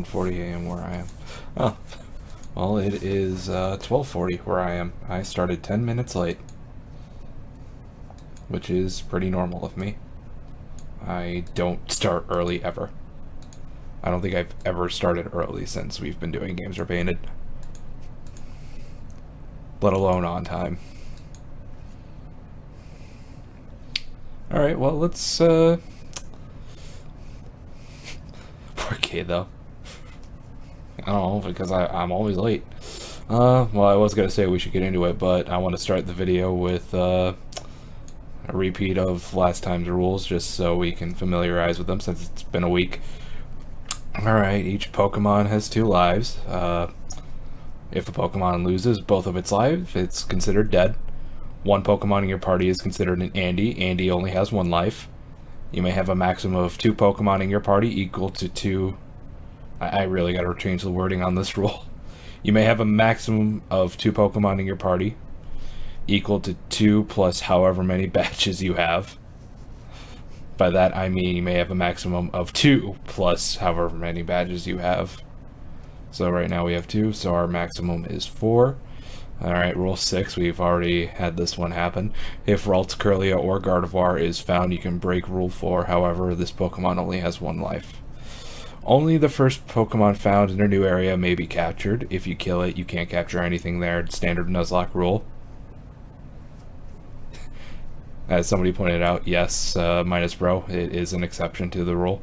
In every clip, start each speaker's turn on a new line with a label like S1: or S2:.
S1: 1:40 a.m. where I am. Oh, well, it is 12:40 where I am. I started 10 minutes late, which is pretty normal of me. I don't start early ever. I don't think I've ever started early since we've been doing Games Repainted, let alone on time. Alright, well, let's 4K though. I don't know, because I'm always late. Well, I was gonna say we should get into it, but I want to start the video with a repeat of last time's rules, just so we can familiarize with them since it's been a week. Alright, each Pokemon has 2 lives. If a Pokemon loses both of its lives, it's considered dead. One Pokemon in your party is considered an Andy. Andy only has 1 life. You may have a maximum of 2 Pokemon in your party equal to 2... I really gotta change the wording on this rule. You may have a maximum of 2 Pokemon in your party equal to 2 plus however many badges you have. By that I mean you may have a maximum of 2 plus however many badges you have. So right now we have 2, so our maximum is 4. Alright, rule 6, we've already had this one happen. If Ralts-Kirlia or Gardevoir is found, you can break rule 4, however, this Pokemon only has 1 life. Only the first Pokemon found in a new area may be captured. If you kill it, you can't capture anything there. Standard Nuzlocke rule. As somebody pointed out, yes, minus bro, it is an exception to the rule.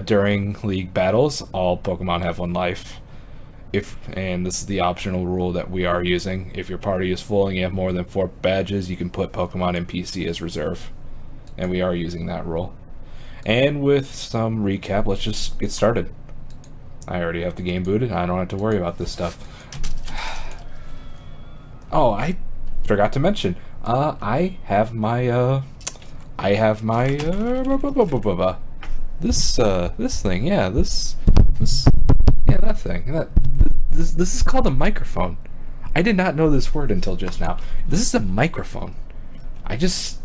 S1: During league battles, all Pokemon have 1 life. And this is the optional rule that we are using. If your party is full and you have more than 4 badges, you can put Pokemon in PC as reserve. And we are using that rule. And with some recap, let's just get started. I already have the game booted. I don't have to worry about this stuff. Oh, I forgot to mention. I have my this thing, yeah, that thing. This is called a microphone. I did not know this word until just now. This is a microphone. I just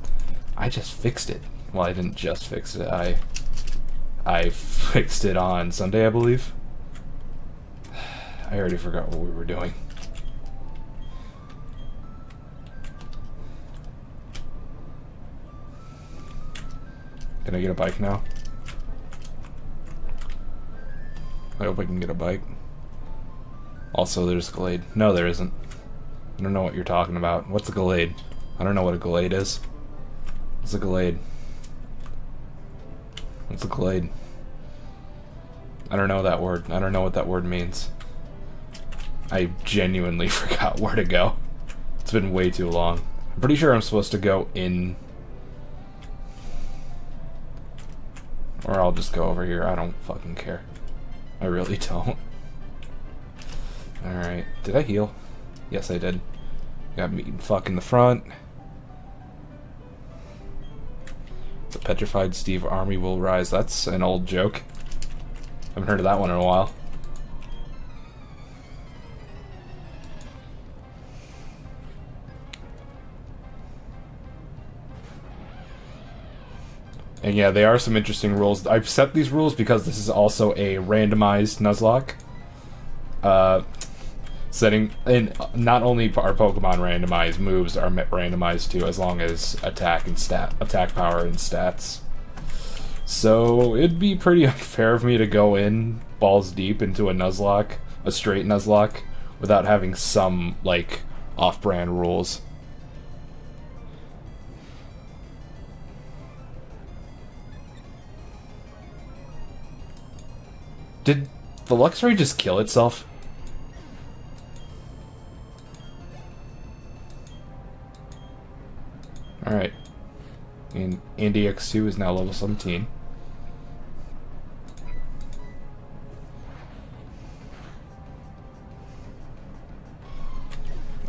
S1: fixed it. Well, I didn't just fix it. I fixed it on Sunday, I believe. I already forgot what we were doing. Can I get a bike now? I hope I can get a bike. Also, there's Glade. No, there isn't. I don't know what you're talking about. What's a Glade? I don't know what a Glade is. What's a Glade? What's a Glade? I don't know that word. I don't know what that word means. I genuinely forgot where to go. It's been way too long. I'm pretty sure I'm supposed to go in... Or I'll just go over here. I don't fucking care. I really don't. Alright. Did I heal? Yes, I did. Got meat and fuck in the front. The petrified Steve army will rise. That's an old joke. Haven't heard of that one in a while. And yeah, they are some interesting rules. I've set these rules because this is also a randomized Nuzlocke. Setting in not only are Pokemon randomized, moves are randomized too, as long as attack power and stats. So it'd be pretty unfair of me to go in balls deep into a Nuzlocke, a straight Nuzlocke, without having some like off-brand rules. Did the Luxray just kill itself? Alright. And Andy X2 is now level 17.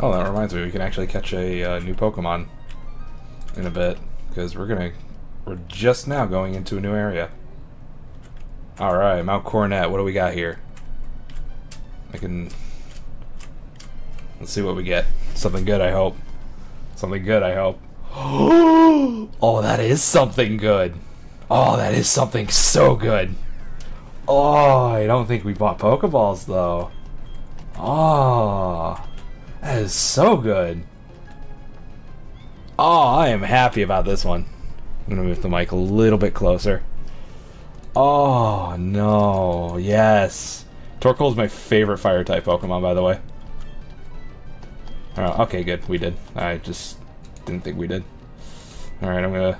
S1: Oh, that reminds me, we can actually catch a new Pokemon in a bit, because we're just now going into a new area. Alright, Mount Coronet, what do we got here? Let's see what we get. Something good, I hope. Something good, I hope. Oh, that is something good. Oh, that is something so good. Oh, I don't think we bought Pokeballs, though. Oh, that is so good. Oh, I am happy about this one. I'm gonna move the mic a little bit closer. Oh, no. Yes. Torkoal is my favorite fire-type Pokemon, by the way. Oh, okay, good. We did. I just didn't think we did. Alright, I'm gonna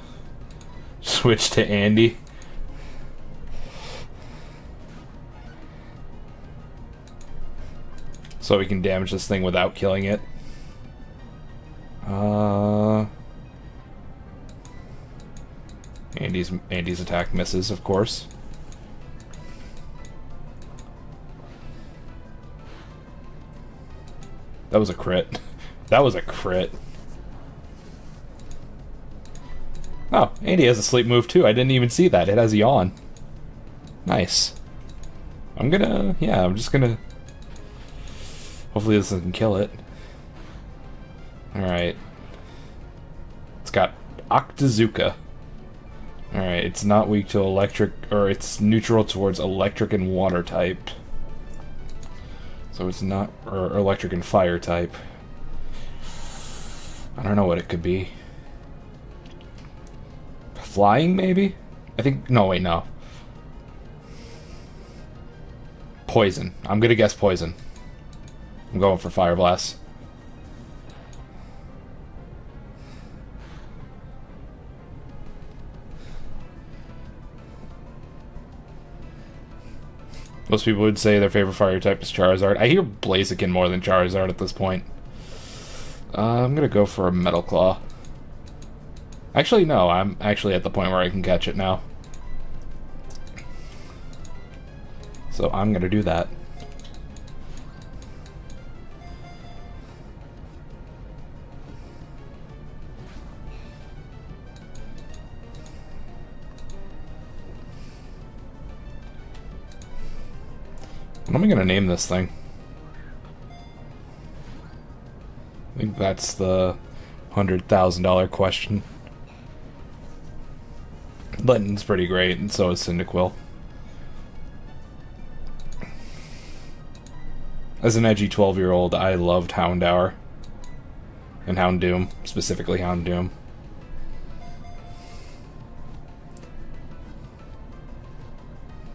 S1: switch to Andy. So we can damage this thing without killing it. Andy's attack misses, of course. That was a crit. That was a crit. Oh, Andy has a sleep move too. I didn't even see that. It has a yawn. Nice. I'm just gonna... Hopefully this doesn't kill it. Alright. It's got Octazooka. Alright, it's not weak to electric, or it's neutral towards electric and water type. So it's not, or electric and fire type. I don't know what it could be. Flying, maybe? I think, no, wait, no. Poison. I'm gonna guess poison. I'm going for Fire Blast. Most people would say their favorite fire type is Charizard. I hear Blaziken more than Charizard at this point. I'm gonna go for a Metal Claw. Actually, no, I'm actually at the point where I can catch it now. So I'm gonna do that. What am I gonna name this thing? I think that's the $100,000 question. Linton's pretty great, and so is Cyndaquil. As an edgy 12-year-old, I loved Houndour. And Houndoom, specifically Houndoom.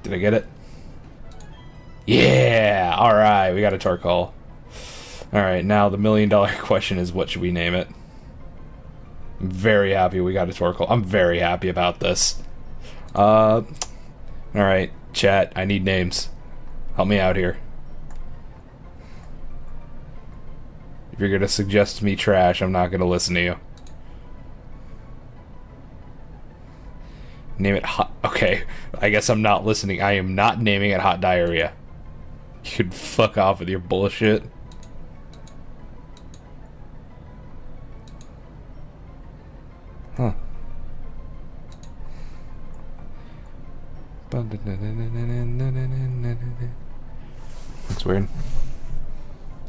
S1: Did I get it? Yeah! Alright, we got a Torkoal. Alright, now the $1,000,000 question is, what should we name it? I'm very happy we got a Torkoal. I'm very happy about this. Alright, chat, I need names. Help me out here. If you're gonna suggest me trash, I'm not gonna listen to you. Name it hot... Okay, I guess I'm not listening. I am not naming it Hot Diarrhea. You could fuck off with your bullshit. Huh. That's weird.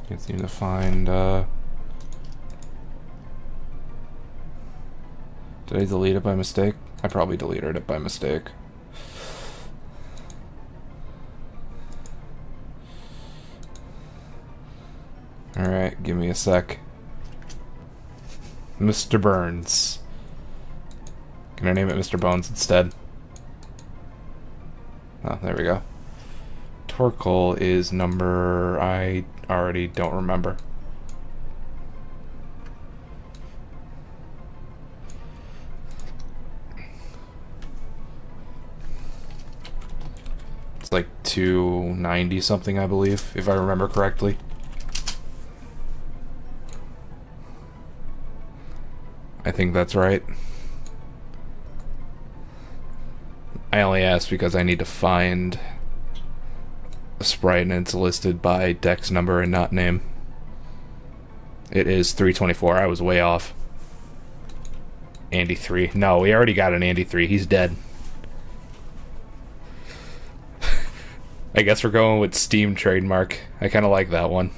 S1: Can't seem to find, Did I delete it by mistake? I probably deleted it by mistake. Alright, give me a sec. Mr. Burns. Can I name it Mr. Bones instead? Oh, there we go. Torkoal is number... I already don't remember. It's like 290 something, I believe, if I remember correctly. I think that's right. I only asked because I need to find a sprite and it's listed by dex number and not name. It is 324. I was way off. Andy 3. No, we already got an Andy 3. He's dead. I guess we're going with Steam trademark. I kind of like that one.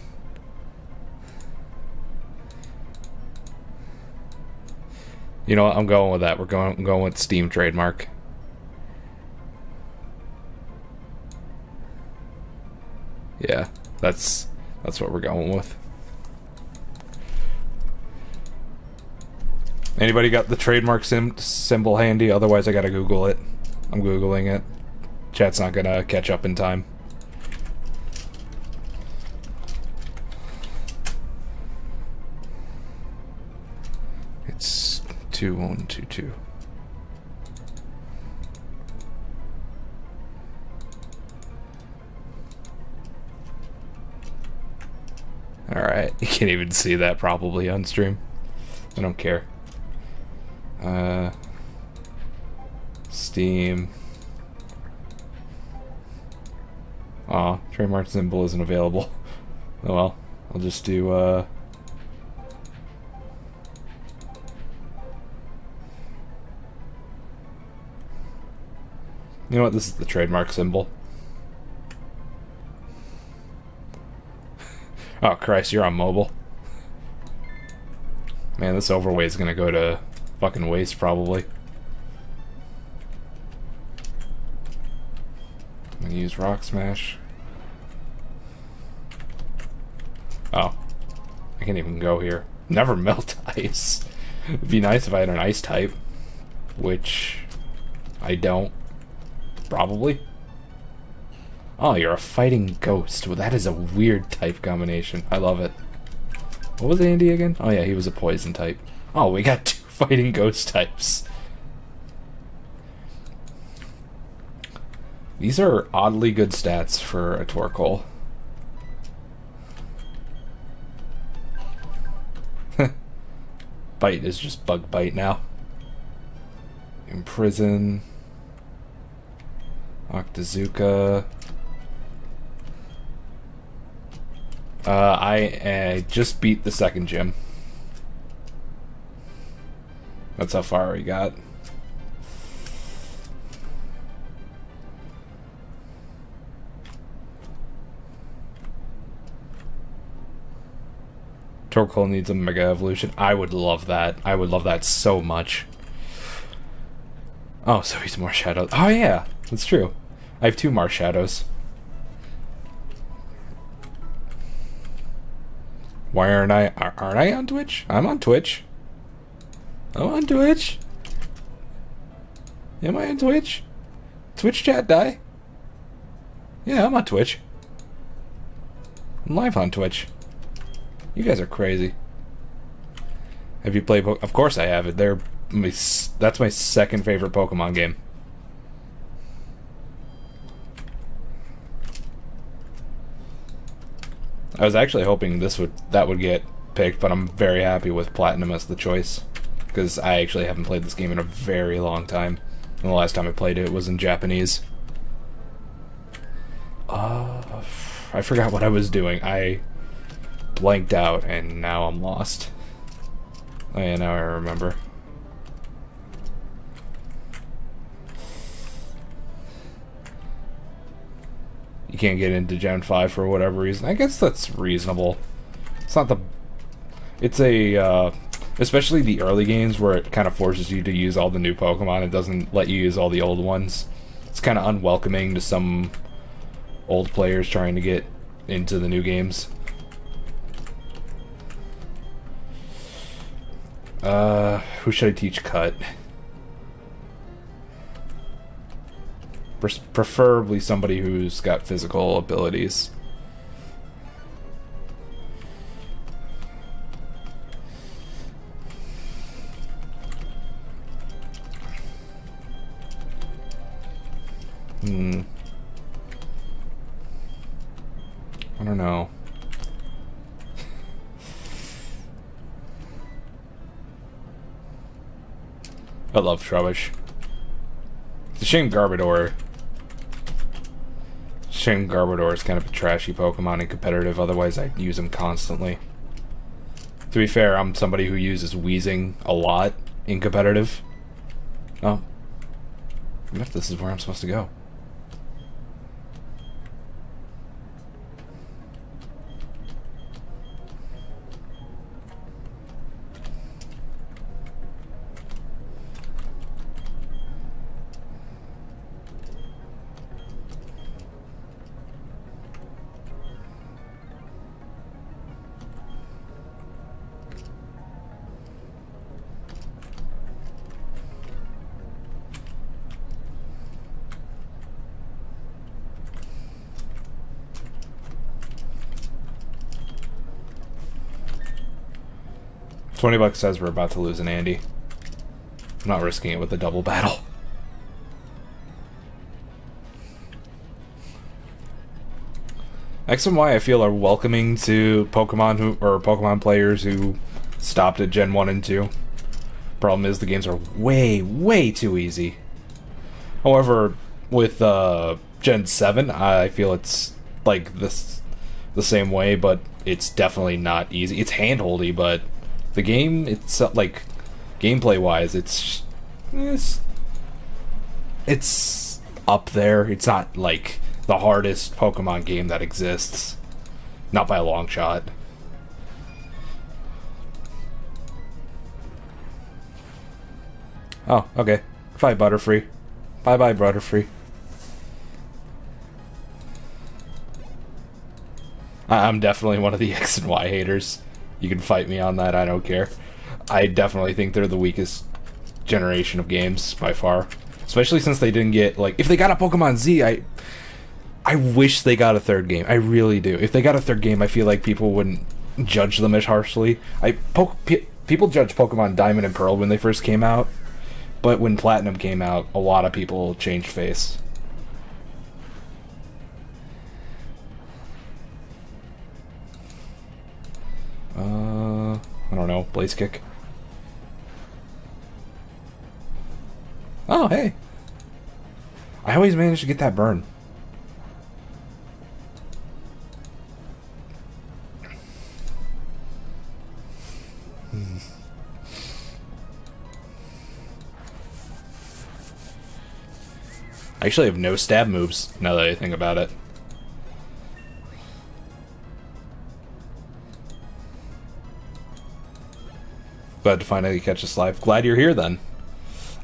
S1: You know what? I'm going with that. I'm going with Steam trademark. Yeah, that's what we're going with. Anybody got the trademark symbol handy? Otherwise, I gotta Google it. I'm Googling it. Chat's not gonna catch up in time. It's 2122. Alright, you can't even see that probably on stream. I don't care. Steam. Aw, trademark symbol isn't available. Oh well, I'll just do, You know what, this is the trademark symbol. Oh Christ, you're on mobile. Man, this overweight's gonna go to fucking waste probably. I'm gonna use Rock Smash. Oh. I can't even go here. Never melt ice. It'd be nice if I had an ice type. Which I don't. Probably. Oh, you're a fighting ghost. Well, that is a weird type combination. I love it. What was Andy again? Oh yeah, he was a poison type. Oh, we got 2 fighting ghost types. These are oddly good stats for a Torkoal. Bite is just bug bite now. Imprison. Octazooka. I just beat the second gym. That's how far we got. Torkoal needs a Mega Evolution. I would love that. I would love that so much. Oh, so he's more Shadows. Oh yeah, that's true. I have 2 Marsh Shadows. Why aren't I on Twitch? I'm on Twitch. I'm on Twitch. Am I on Twitch? Twitch chat die? Yeah, I'm on Twitch. I'm live on Twitch. You guys are crazy. Have you played Of course I have it. That's my second favorite Pokemon game. I was actually hoping that would get picked, but I'm very happy with Platinum as the choice. Because I actually haven't played this game in a very long time. And the last time I played it was in Japanese. I forgot what I was doing. I blanked out and now I'm lost. Oh yeah, now I remember. You can't get into Gen 5 for whatever reason. I guess that's reasonable. It's not the... It's a, especially the early games where it kind of forces you to use all the new Pokemon. It doesn't let you use all the old ones. It's kind of unwelcoming to some old players trying to get into the new games. Who should I teach Cut? Preferably somebody who's got physical abilities. I don't know. I love Trubbish. It's a shame Garbodor is kind of a trashy Pokemon in competitive, otherwise I'd use him constantly. To be fair, I'm somebody who uses Weezing a lot in competitive. Oh. What if this is where I'm supposed to go? $20 says we're about to lose an Andy. I'm not risking it with a double battle. X and Y I feel are welcoming to Pokemon players who stopped at Gen 1 and 2. Problem is the games are way too easy. However, with Gen 7, I feel it's like this the same way, but it's definitely not easy. It's handholdy, but the game itself, like gameplay wise, it's up there. It's not like the hardest Pokemon game that exists, not by a long shot. Oh, okay. Bye, Butterfree. Bye-bye, Butterfree. I'm definitely one of the X and Y haters. You can fight me on that, I don't care. I definitely think they're the weakest generation of games, by far. Especially since they didn't get, like, if they got a Pokemon Z, I wish they got a third game. I really do. If they got a third game, I feel like people wouldn't judge them as harshly. People judged Pokemon Diamond and Pearl when they first came out, but when Platinum came out, a lot of people changed face. I don't know. Blaze Kick. Oh, hey. I always manage to get that burn. I actually have no stab moves, now that I think about it. Glad to finally catch us live. Glad you're here, then.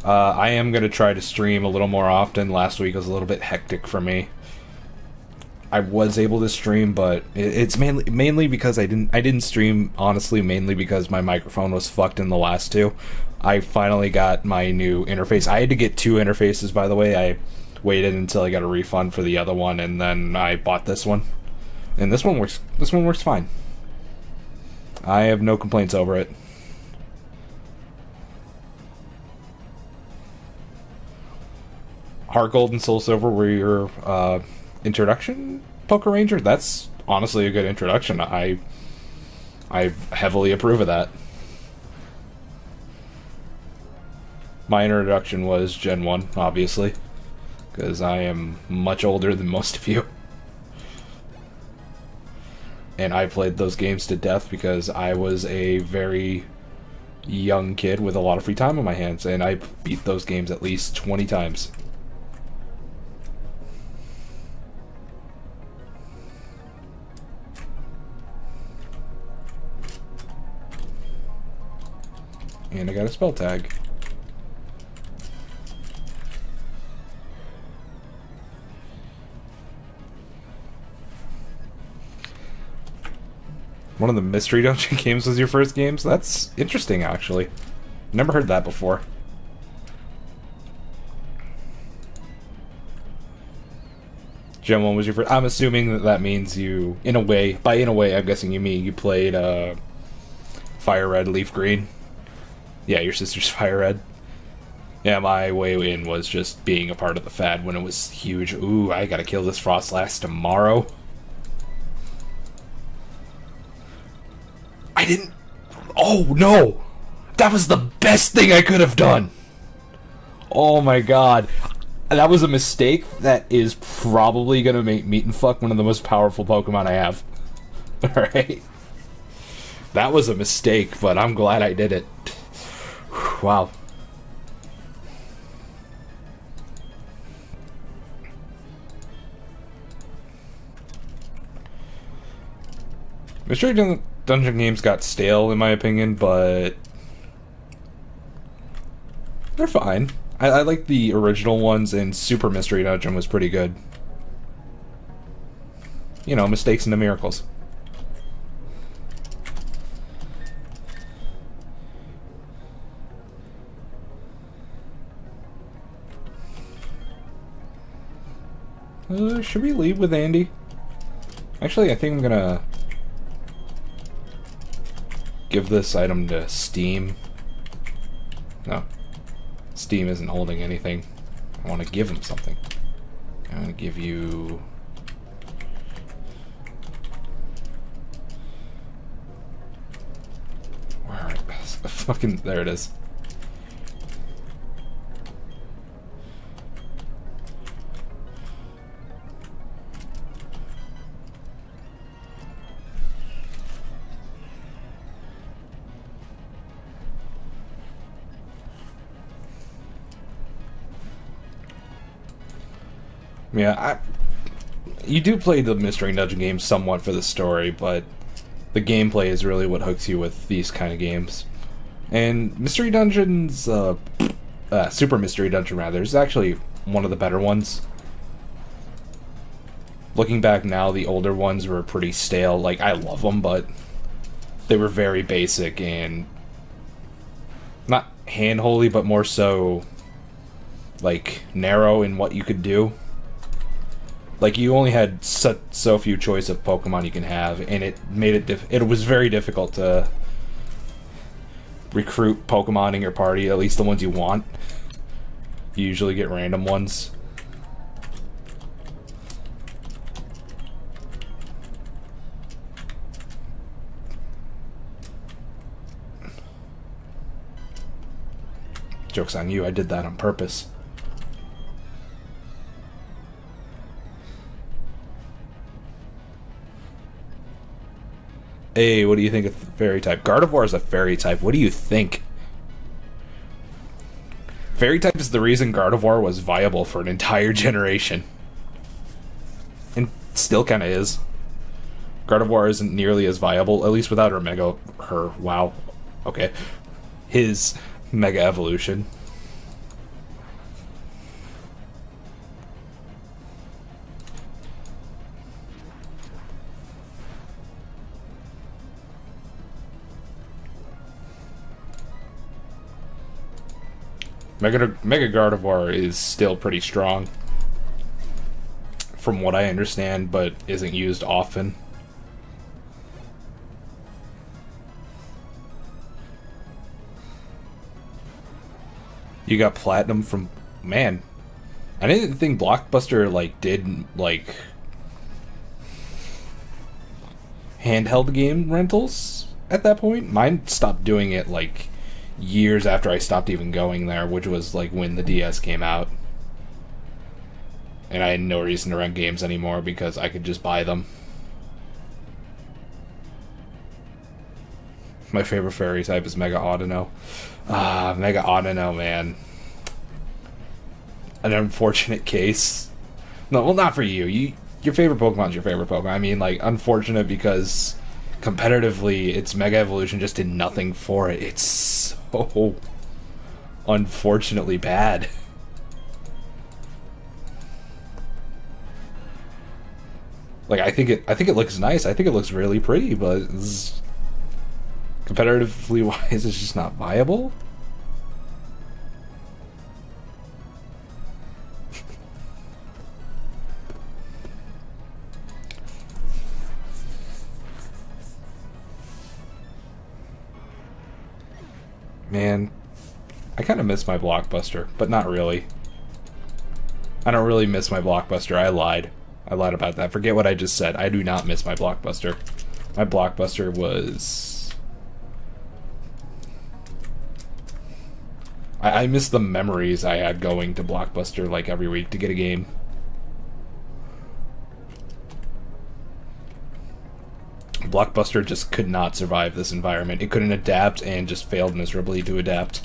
S1: I am going to try to stream a little more often. Last week was a little bit hectic for me. I was able to stream, but it's mainly because I didn't stream, honestly, mainly because my microphone was fucked in the last two. I finally got my new interface. I had to get two interfaces, by the way. I waited until I got a refund for the other one, and then I bought this one. And this one works fine. I have no complaints over it. Heart Gold and Soul Silver were your introduction Poker Ranger? That's honestly a good introduction. I heavily approve of that. My introduction was Gen 1, obviously, because I am much older than most of you. And I played those games to death because I was a very young kid with a lot of free time on my hands, and I beat those games at least 20 times. And I got a spell tag. One of the Mystery Dungeon games was your first game? So that's interesting, actually. Never heard that before. Gen 1 was your first... I'm assuming that that means you, in a way, I'm guessing you mean you played Fire Red, Leaf Green. Yeah, your sister's Fire Red. Yeah, my way in was just being a part of the fad when it was huge. Ooh, I gotta kill this Frostlass tomorrow. I didn't... Oh, no! That was the best thing I could have done! Oh my god. That was a mistake that is probably gonna make Meat and Fuck one of the most powerful Pokemon I have. Alright? That was a mistake, but I'm glad I did it. Wow. Mystery Dungeon games got stale, in my opinion, but they're fine. I like the original ones, and Super Mystery Dungeon was pretty good. You know, mistakes into miracles. Should we leave with Andy? Actually, I think I'm gonna give this item to Steam. No. Steam isn't holding anything. I want to give him something. I'm going to give you... Where? Fucking... There it is. Yeah, you do play the Mystery Dungeon games somewhat for the story, but the gameplay is really what hooks you with these kind of games. And Mystery Dungeons, Super Mystery Dungeon rather, is actually one of the better ones. Looking back now, the older ones were pretty stale. Like, I love them, but they were very basic and not hand-holdy, but more so, like, narrow in what you could do. Like, you only had so few choice of Pokemon you can have, and it made it was very difficult to recruit Pokemon in your party, at least the ones you want. You usually get random ones. Joke's on you, I did that on purpose. Hey, what do you think of fairy type? Gardevoir is a fairy type. What do you think? Fairy type is the reason Gardevoir was viable for an entire generation. And still kind of is. Gardevoir isn't nearly as viable, at least without wow. Okay. His Mega Evolution. Mega Gardevoir is still pretty strong, from what I understand, but isn't used often. You got Platinum from... Man, I didn't think Blockbuster, like, did, like, handheld game rentals at that point. Mine stopped doing it, like, years after I stopped even going there, which was like when the DS came out. And I had no reason to rent games anymore because I could just buy them. My favorite fairy type is Mega Audino. Mega Audino, man. An unfortunate case. No, well, not for you. Your favorite Pokemon's your favorite Pokemon. I mean, like, unfortunate because competitively, its Mega Evolution just did nothing for it. It's so unfortunately bad. Like, I think it looks nice. I think it looks really pretty, but competitively wise, it's just not viable. Man, I kind of miss my Blockbuster, but not really. I don't really miss my Blockbuster. I lied. I lied about that. Forget what I just said. I do not miss my Blockbuster. My Blockbuster was... I miss the memories I had going to Blockbuster like every week to get a game. Blockbuster just could not survive this environment. It couldn't adapt and just failed miserably to adapt.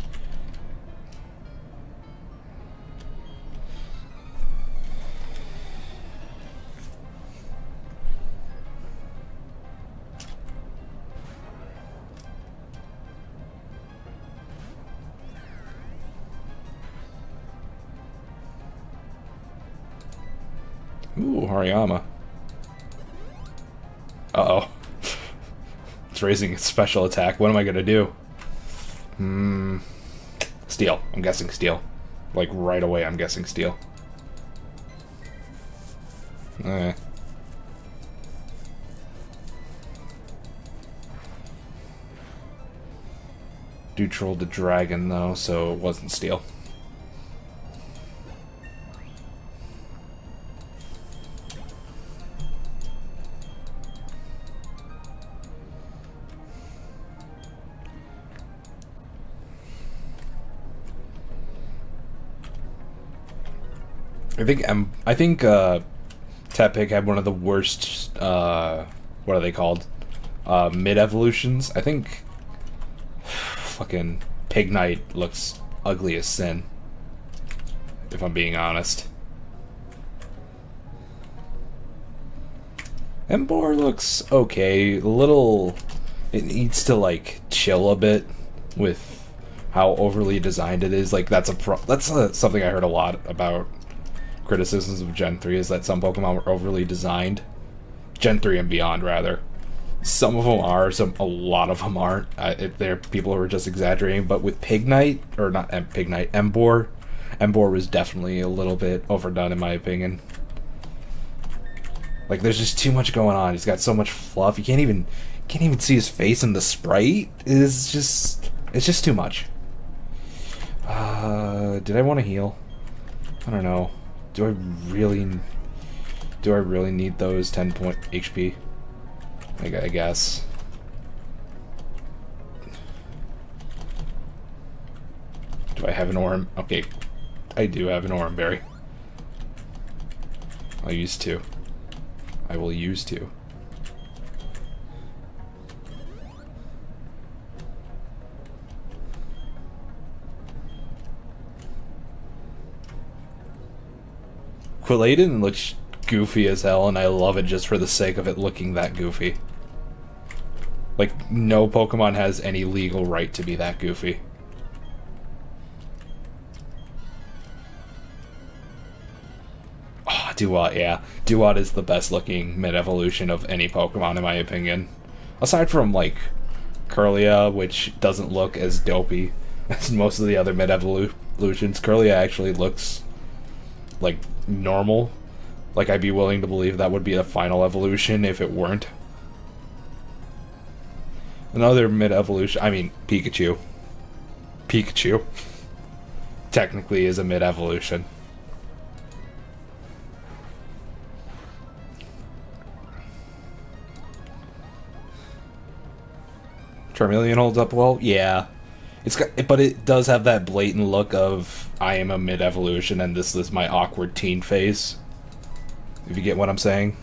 S1: Ooh, Hariyama. Uh-oh. It's raising its special attack. What am I gonna do? Steel. I'm guessing steel. Like, right away, I'm guessing steel. Eh. Neutral to dragon though, so it wasn't steel. I think Tepig had one of the worst what are they called? Mid evolutions. I think fucking Pignite looks ugly as sin, if I'm being honest. Embor looks okay. A little, it needs to like chill a bit with how overly designed it is. Like that's something I heard a lot about criticisms of Gen 3 is that some Pokemon were overly designed. Gen 3 and beyond, rather. Some of them are, a lot of them aren't. They're people who are just exaggerating. But with Pignite, or not Pignite, Embor was definitely a little bit overdone in my opinion. Like there's just too much going on. He's got so much fluff. You can't even see his face in the sprite. It's just too much. Did I want to heal? I don't know. Do I really need those 10 point HP? I guess. Do I have an Orm? Okay, I do have an Oranberry. I will use to. Quilladin looks goofy as hell, and I love it just for the sake of it looking that goofy. Like, no Pokemon has any legal right to be that goofy. Oh, Duat, yeah. Duat is the best looking mid-evolution of any Pokemon in my opinion. Aside from, like, Kirlia, which doesn't look as dopey as most of the other mid-evolutions. Kirlia actually looks, like, normal. Like, I'd be willing to believe that would be the final evolution if it weren't. Another mid-evolution, I mean, Pikachu. Pikachu technically is a mid-evolution. Charmeleon holds up well? Yeah. But it does have that blatant look of, I am a mid-evolution and this is my awkward teen phase. If you get what I'm saying.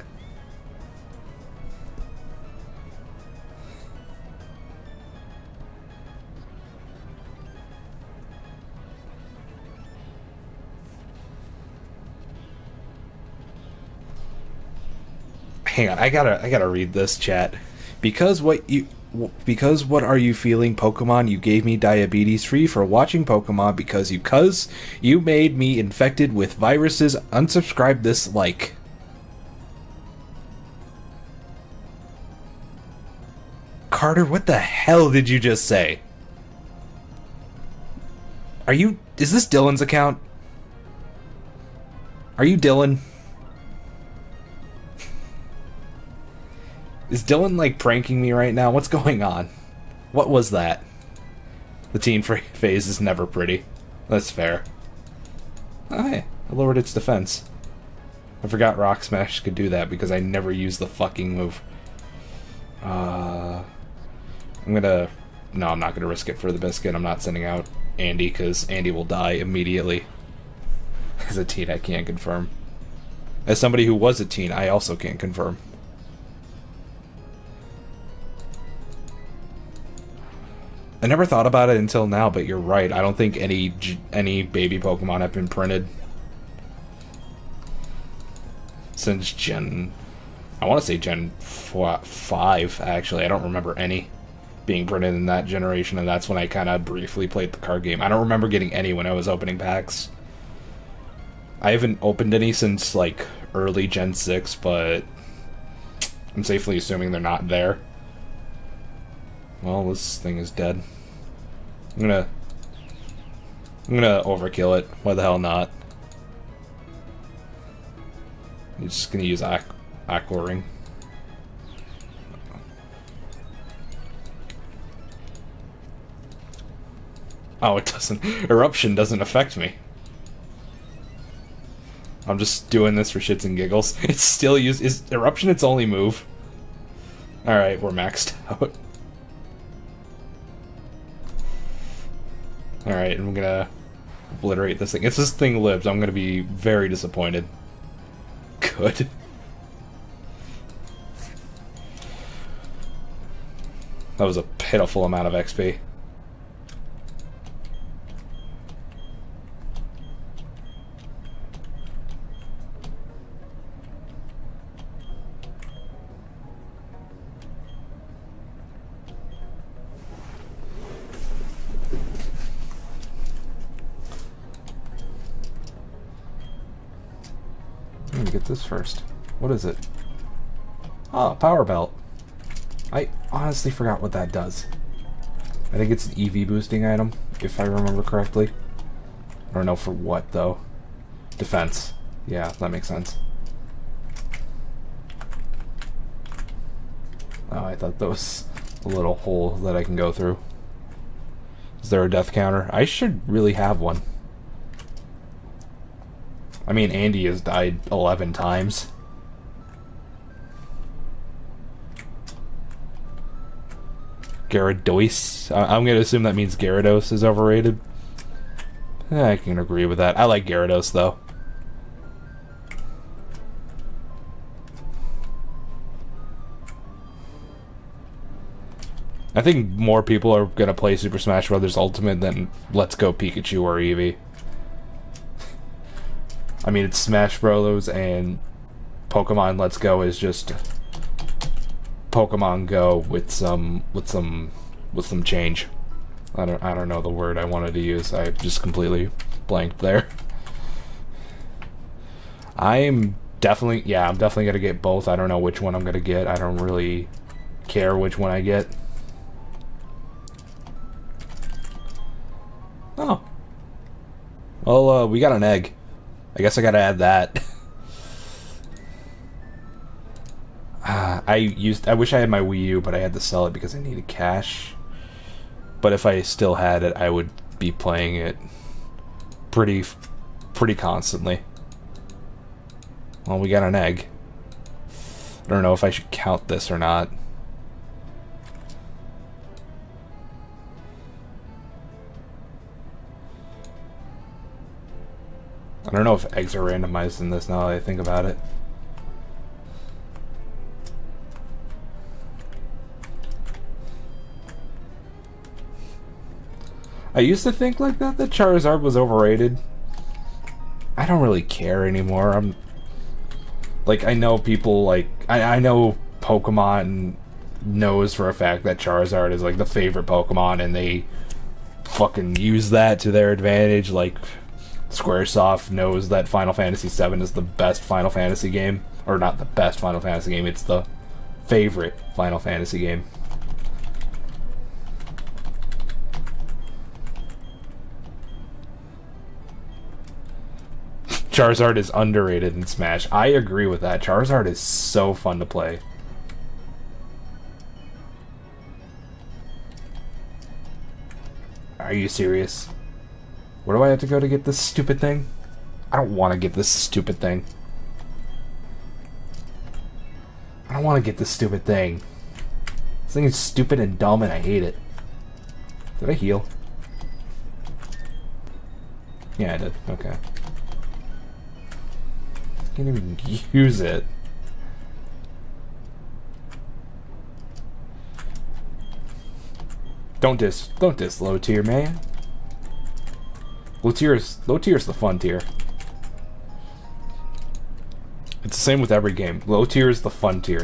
S1: Hang on, I gotta read this, chat. Because what are you feeling, Pokemon? You gave me diabetes free for watching Pokemon because you made me infected with viruses. Unsubscribe this like. Carter, what the hell did you just say? Is this Dylan's account? Are you Dylan? Is Dylan, like, pranking me right now? What's going on? What was that? The teen phase is never pretty. That's fair. Oh, hey. I lowered its defense. I forgot Rock Smash could do that because I never used the fucking move. I'm not gonna risk it for the biscuit. I'm not sending out Andy because Andy will die immediately. As a teen, I can't confirm. As somebody who was a teen, I also can't confirm. I never thought about it until now, but you're right. I don't think any baby Pokemon have been printed since I want to say Gen 5, actually. I don't remember any being printed in that generation, and that's when I kind of briefly played the card game. I don't remember getting any when I was opening packs. I haven't opened any since, like, early Gen 6, but I'm safely assuming they're not there. Well, this thing is dead. I'm gonna overkill it. Why the hell not? I'm just gonna use Aqua Ring. Oh, it doesn't. Eruption doesn't affect me. I'm just doing this for shits and giggles. It's still is Eruption its only move? Alright, we're maxed out. Alright, I'm gonna obliterate this thing. If this thing lives, I'm gonna be very disappointed. Good. That was a pitiful amount of XP. Let me get this first. What is it? Oh, power belt. I honestly forgot what that does. I think it's an EV boosting item, if I remember correctly. I don't know for what, though. Defense. Yeah, that makes sense. Oh, I thought that was a little hole that I can go through. Is there a death counter? I should really have one. I mean, Andy has died 11 times. Gyarados. I'm going to assume that means Gyarados is overrated. I can agree with that. I like Gyarados, though. I think more people are going to play Super Smash Bros. Ultimate than Let's Go Pikachu or Eevee. I mean, it's Smash Bros. And Pokemon Let's Go is just Pokemon Go with some change. I don't know the word I wanted to use. I just completely blanked there. I'm definitely gonna get both. I don't know which one I'm gonna get. I don't really care which one I get. Oh. Well, we got an egg. I guess I gotta add that. I wish I had my Wii U, but I had to sell it because I needed cash. But if I still had it, I would be playing it pretty constantly. Well, we got an egg. I don't know if I should count this or not. I don't know if eggs are randomized in this now that I think about it. I used to think like that Charizard was overrated. I don't really care anymore. I'm like, I know people like I know Pokemon knows for a fact that Charizard is like the favorite Pokemon, and they fucking use that to their advantage. Like, Squaresoft knows that Final Fantasy VII is the best Final Fantasy game, or not the best Final Fantasy game, it's the favorite Final Fantasy game. Charizard is underrated in Smash. I agree with that. Charizard is so fun to play. Are you serious? Where do I have to go to get this stupid thing? I don't want to get this stupid thing. I don't want to get this stupid thing. This thing is stupid and dumb and I hate it. Did I heal? Yeah, I did. Okay. Can't even use it. Don't diss low tier, man. Low tier is the fun tier. It's the same with every game. Low tier is the fun tier.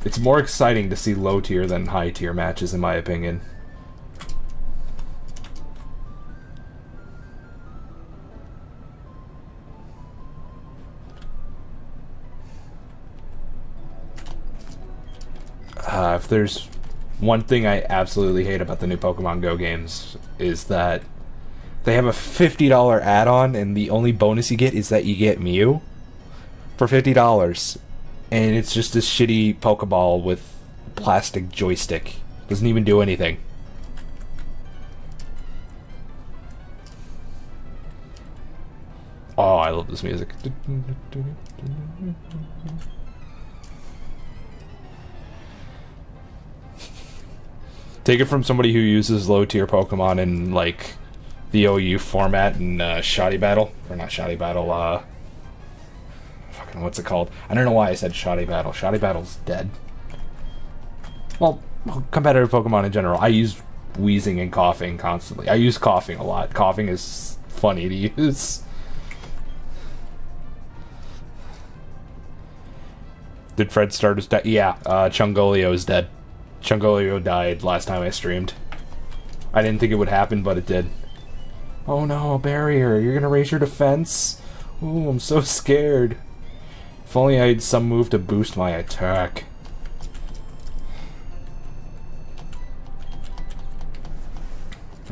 S1: It's more exciting to see low tier than high tier matches, in my opinion. If there's one thing I absolutely hate about the new Pokemon Go games, is that they have a $50 add-on, and the only bonus you get is that you get Mew for $50. And it's just this shitty Pokeball with plastic joystick. Doesn't even do anything. Oh, I love this music. Take it from somebody who uses low-tier Pokemon in, like, the OU format in Shoddy Battle. Or not Shoddy Battle, fucking, what's it called? I don't know why I said Shoddy Battle. Shoddy Battle's dead. Well, competitive Pokemon in general. I use wheezing and coughing constantly. I use coughing a lot. Coughing is funny to use. Did Fred start his death? Yeah, Chungolio is dead. Chungolio died last time I streamed. I didn't think it would happen, but it did. Oh no, barrier. You're gonna raise your defense? Ooh, I'm so scared. If only I had some move to boost my attack.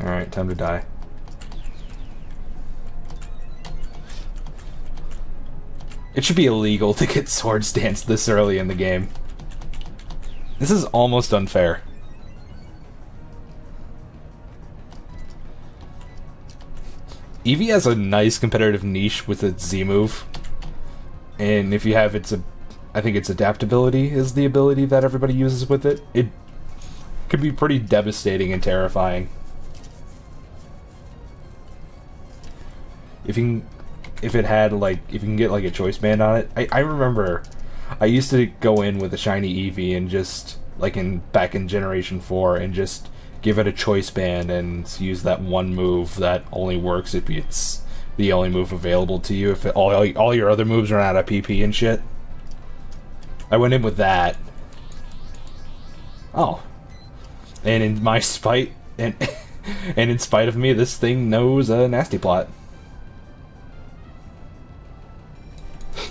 S1: Alright, time to die. It should be illegal to get Swords Dance this early in the game. This is almost unfair. Eevee has a nice competitive niche with its Z move. And if you have its... I think its adaptability is the ability that everybody uses with it. It could be pretty devastating and terrifying. If it had, like, if you can get, like, a choice band on it. I remember I used to go in with a shiny Eevee and just, like, back in Generation 4, and just give it a choice band and use that one move that only works if it's the only move available to you. If all your other moves run out of PP and shit. I went in with that. Oh. And in my spite, and in spite of me, this thing knows a nasty plot.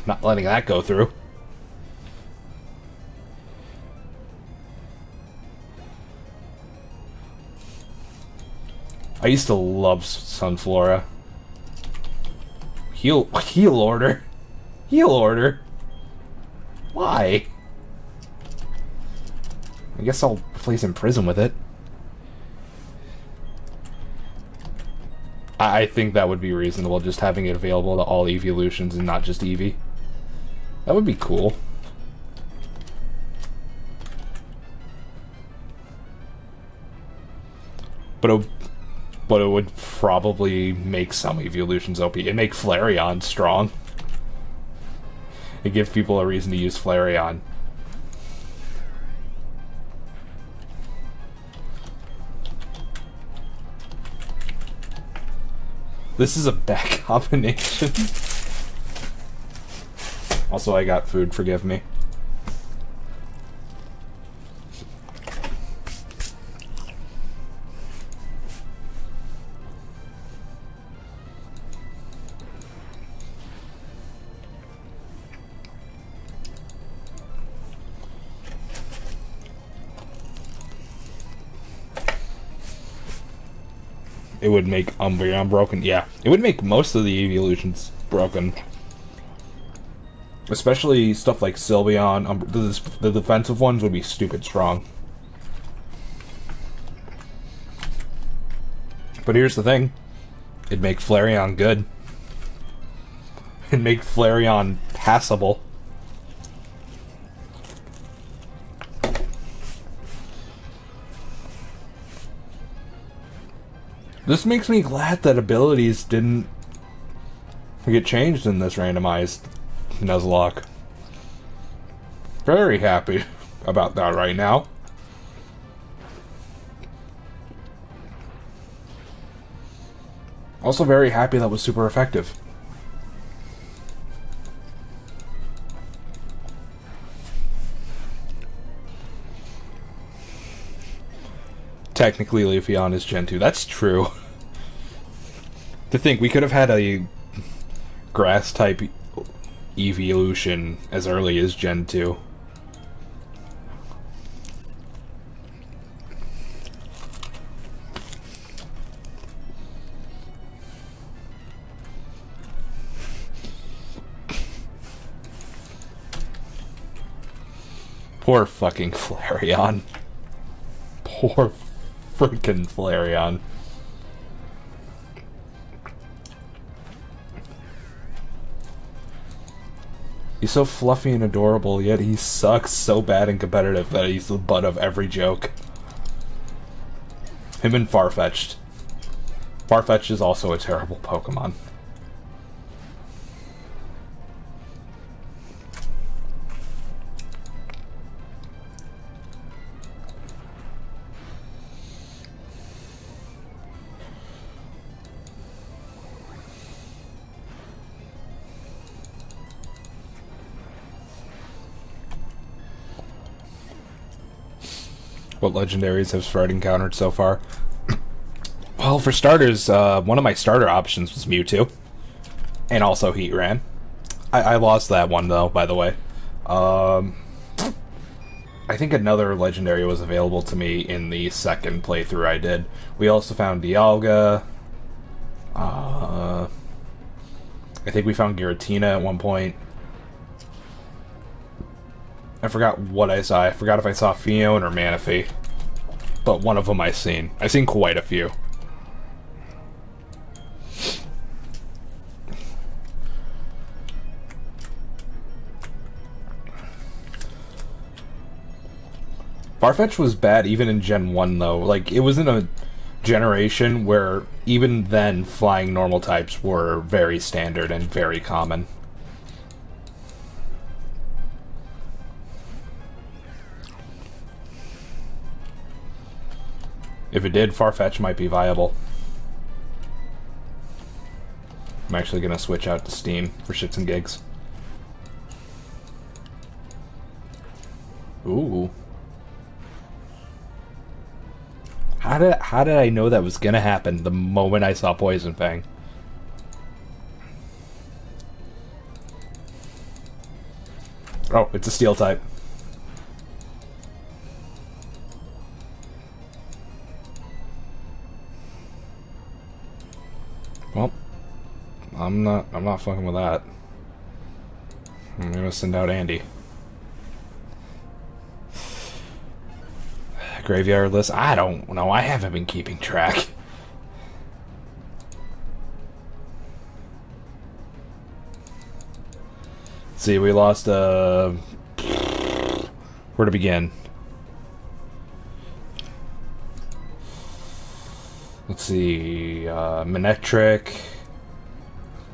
S1: Not letting that go through. I used to love Sunflora. Heal order. Heal order. Why? I guess I'll replace Imprison with it. I think that would be reasonable, just having it available to all evolutions and not just Eevee. That would be cool. But it would probably make some evolutions OP. It'd make Flareon strong. It'd give people a reason to use Flareon. This is a bad combination. Also, I got food, forgive me. It would make Umbreon broken. Yeah, it would make most of the evolutions broken. Especially stuff like Sylveon. The defensive ones would be stupid strong. But here's the thing. It'd make Flareon good. It'd make Flareon passable. This makes me glad that abilities didn't get changed in this randomized Nuzlocke. Very happy about that right now. Also very happy that was super effective. Technically, Leafeon is Gen 2. That's true. To think, we could have had a grass-type evolution as early as Gen 2. Poor fucking Flareon. Poor freaking Flareon. He's so fluffy and adorable, yet he sucks so bad and competitive that he's the butt of every joke. Him and Farfetch'd. Farfetch'd is also a terrible Pokemon. What legendaries has Fred encountered so far? Well, for starters, one of my starter options was Mewtwo. And also Heatran. I lost that one, though, by the way. I think another legendary was available to me in the second playthrough I did. We also found Dialga. I think we found Giratina at one point. I forgot what I saw. I forgot if I saw Fion or Manaphy. But one of them I've seen. I've seen quite a few. Farfetch was bad even in Gen 1, though. Like, it was in a generation where even then flying normal types were very standard and very common. If it did, Farfetch might be viable. I'm actually going to switch out to Steam for shits and gigs. Ooh. How did I know that was going to happen the moment I saw Poison Fang? Oh, it's a Steel type. Well, I'm not fucking with that. I'm gonna send out Andy. Graveyard list? I don't know. I haven't been keeping track. See, we lost, where to begin? Let's see, Manectric,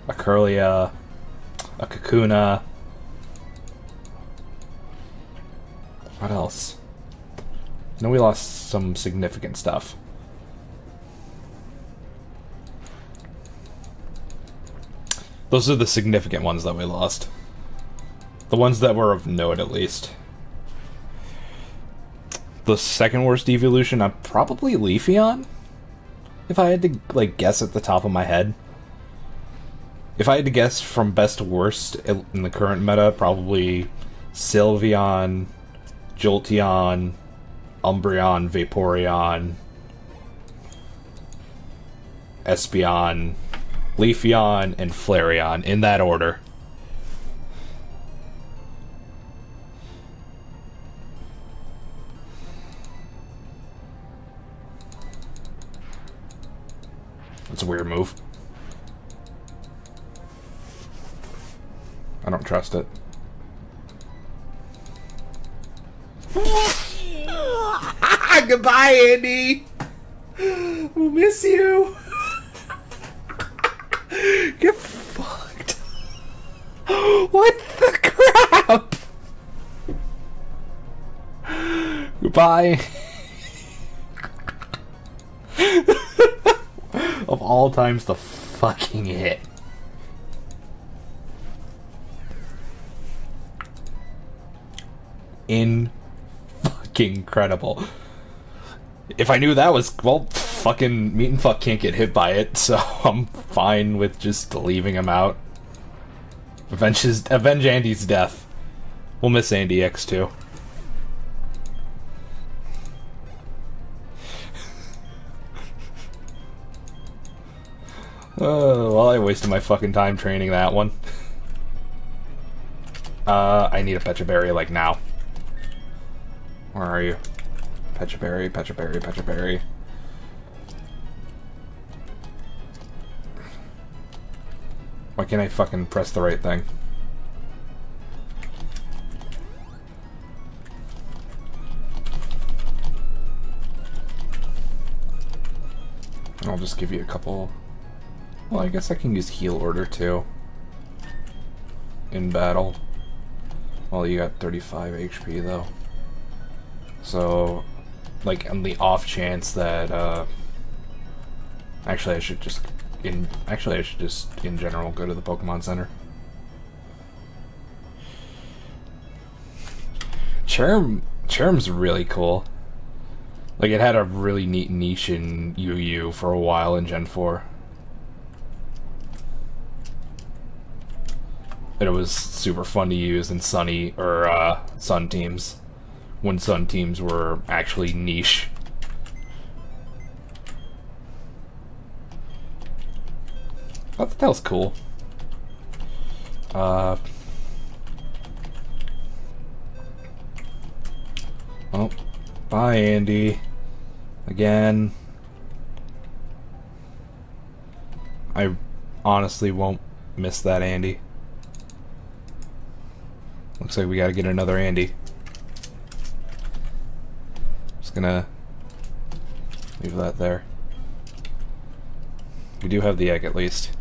S1: a Curlia, a Kakuna. What else? I know we lost some significant stuff. Those are the significant ones that we lost. The ones that were of note, at least. The second worst evolution, I'm probably Leafeon? If I had to, like, guess at the top of my head. If I had to guess from best to worst in the current meta, probably Sylveon, Jolteon, Umbreon, Vaporeon, Espeon, Leafeon, and Flareon, in that order. That's a weird move. I don't trust it. Goodbye, Andy! We'll miss you! Get fucked! What the crap? Goodbye. Of all times, the fucking hit. Incredible. If I knew that was, well, fucking Meat and Fuck can't get hit by it, so I'm fine with just leaving him out. Avenge Andy's death. We'll miss Andy X2. Well, I wasted my fucking time training that one. I need a Pecha Berry, like, now. Where are you? Pecha Berry, Pecha Berry, Pecha Berry. Why can't I fucking press the right thing? I'll just give you a couple... Well, I guess I can use heal order too. In battle. Well, you got 35 HP though. So, like, on the off chance that, actually I should just, in general go to the Pokemon Center. Charm's really cool. Like, it had a really neat niche in UU for a while in Gen 4. And it was super fun to use in Sunny, or, Sun teams. When Sun teams were actually niche. I thought that was cool. Oh, bye, Andy. Again. I honestly won't miss that Andy. Looks like we gotta get another Andy. Just gonna leave that there. We do have the egg at least.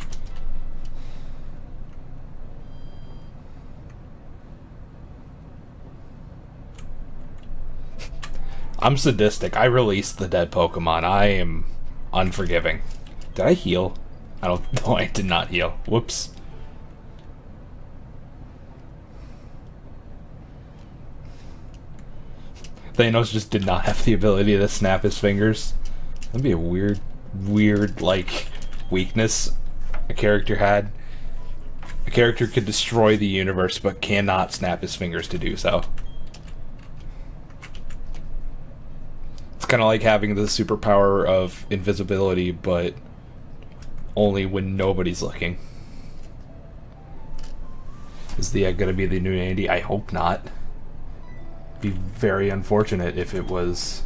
S1: I'm sadistic. I released the dead Pokemon. I am unforgiving. Did I heal? I don't know. I did not heal. Whoops. Thanos just did not have the ability to snap his fingers. That'd be a weird, like, weakness a character had. A character could destroy the universe, but cannot snap his fingers to do so. It's kind of like having the superpower of invisibility, but only when nobody's looking. Is the egg gonna be the new Andy? I hope not. It'd be very unfortunate if it was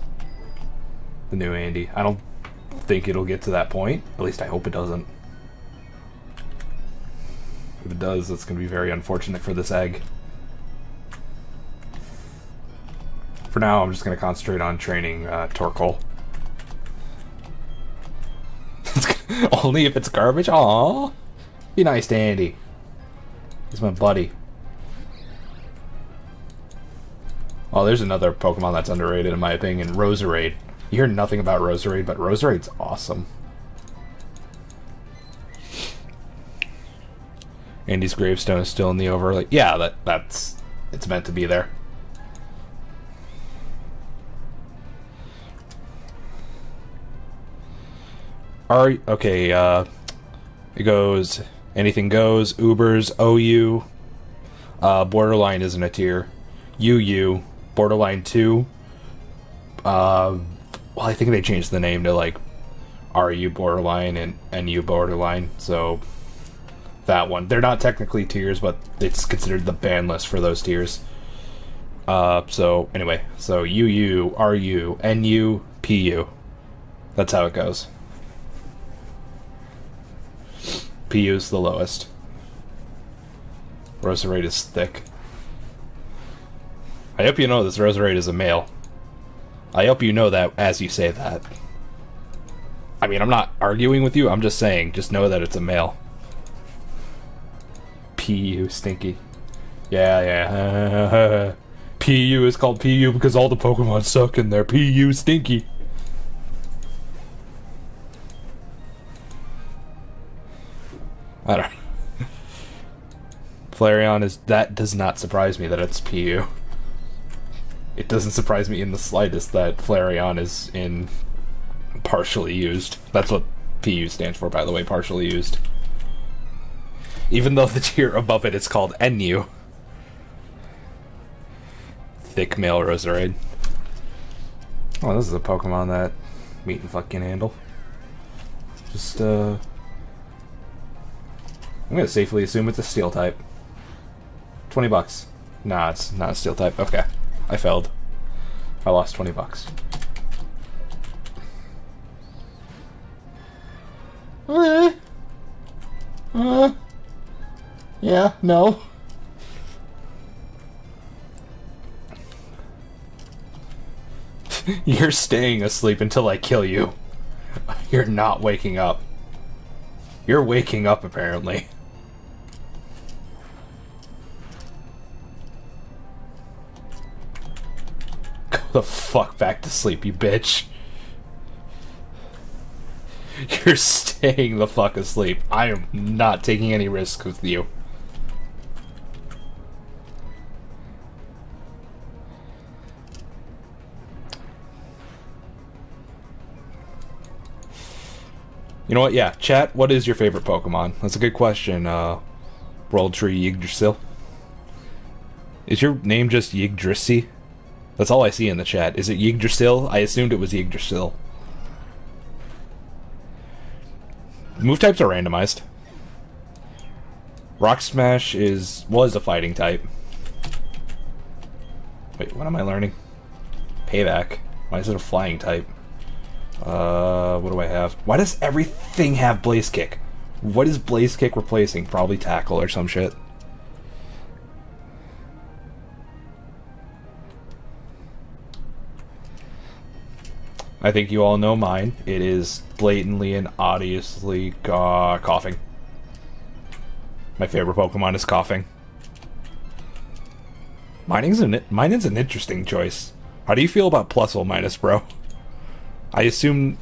S1: the new Andy. I don't think it'll get to that point. At least I hope it doesn't. If it does, it's gonna be very unfortunate for this egg. For now, I'm just going to concentrate on training Torkoal. Only if it's garbage? Aww. Be nice to Andy. He's my buddy. Oh, there's another Pokemon that's underrated in my opinion, Roserade. You hear nothing about Roserade, but Roserade's awesome. Andy's gravestone is still in the overlay. Yeah, it's meant to be there. Okay, it goes, anything goes, Ubers, OU, Borderline isn't a tier, UU, Borderline 2, well, I think they changed the name to, like, RU Borderline and NU Borderline, so that one. They're not technically tiers, but it's considered the ban list for those tiers. So, anyway, so UU, RU, NU, PU. That's how it goes. PU's the lowest. Roserade is thick. I hope you know this Roserade is a male. I hope you know that as you say that. I mean, I'm not arguing with you, I'm just saying, just know that it's a male. PU, stinky. Yeah. PU is called PU because all the Pokemon suck and they're PU stinky. I don't know. Flareon is... That does not surprise me that it's PU. It doesn't surprise me in the slightest that Flareon is in partially used. That's what PU stands for, by the way, partially used. Even though the tier above it is called NU. Thick male Roserade. Oh, this is a Pokemon that Meat and Fuck can handle. Just, I'm gonna safely assume it's a steel type. 20 bucks. Nah, it's not a steel type. Okay. I failed. I lost 20 bucks. Yeah, no. You're staying asleep until I kill you. You're not waking up. You're waking up, apparently. Go the fuck back to sleep, you bitch. You're staying the fuck asleep. I am not taking any risks with you. You know what? Yeah, chat, what is your favorite Pokemon? That's a good question, World Tree Yggdrasil. Is your name just Yggdrasil? That's all I see in the chat. Is it Yggdrasil? I assumed it was Yggdrasil. Move types are randomized. Rock Smash was a fighting type. Wait, what am I learning? Payback. Why is it a flying type? What do I have? Why does everything have Blaze Kick? What is Blaze Kick replacing? Probably Tackle or some shit. I think you all know mine. It is blatantly and obviously coughing. My favorite Pokemon is coughing. Mine is an interesting choice. How do you feel about plus or minus, bro? I assume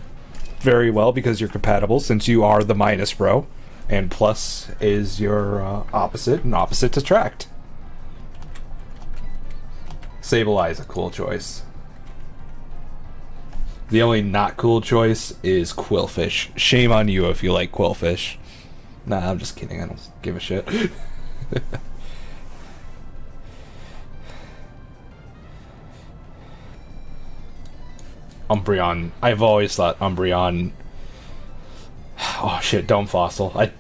S1: very well because you're compatible since you are the minus, bro. And plus is your opposite, and opposites attract. Sableye is a cool choice. The only not cool choice is Quillfish. Shame on you if you like Quillfish. Nah, I'm just kidding. I don't give a shit. Umbreon. I've always thought Umbreon... Oh shit, Dome Fossil.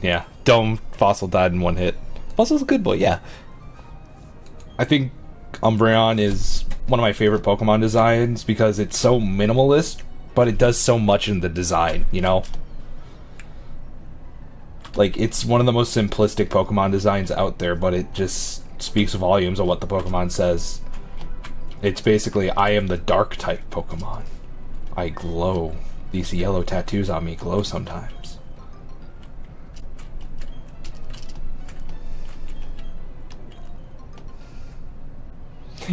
S1: Yeah, Dome Fossil died in one hit. Fossil's a good boy, yeah. I think Umbreon is one of my favorite Pokemon designs because it's so minimalist, but it does so much in the design, you know? Like, it's one of the most simplistic Pokemon designs out there, but it just speaks volumes of what the Pokemon says. It's basically, I am the dark type Pokemon. I glow. These yellow tattoos on me glow sometimes.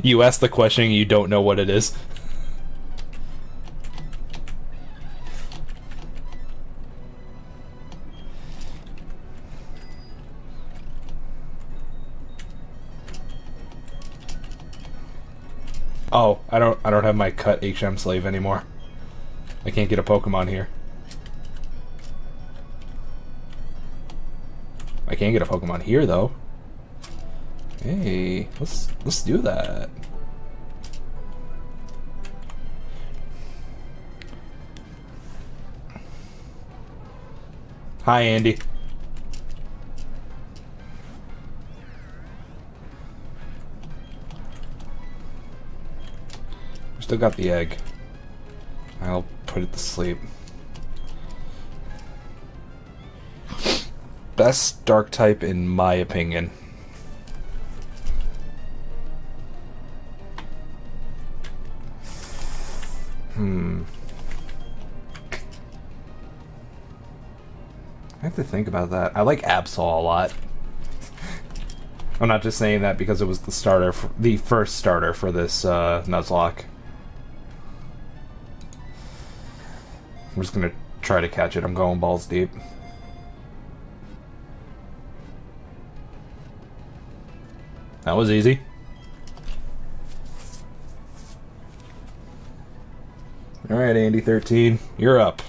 S1: You ask the question and you don't know what it is. Oh, I don't have my cut HM slave anymore. I can't get a Pokemon here. I can get a Pokemon here though. Hey, let's do that. Hi, Andy. Still got the egg. I'll put it to sleep. Best dark type in my opinion. I have to think about that. I like Absol a lot. I'm not just saying that because it was the starter, the first starter for this Nuzlocke. I'm just gonna try to catch it. I'm going balls deep. That was easy. Alright, Andy 13, you're up.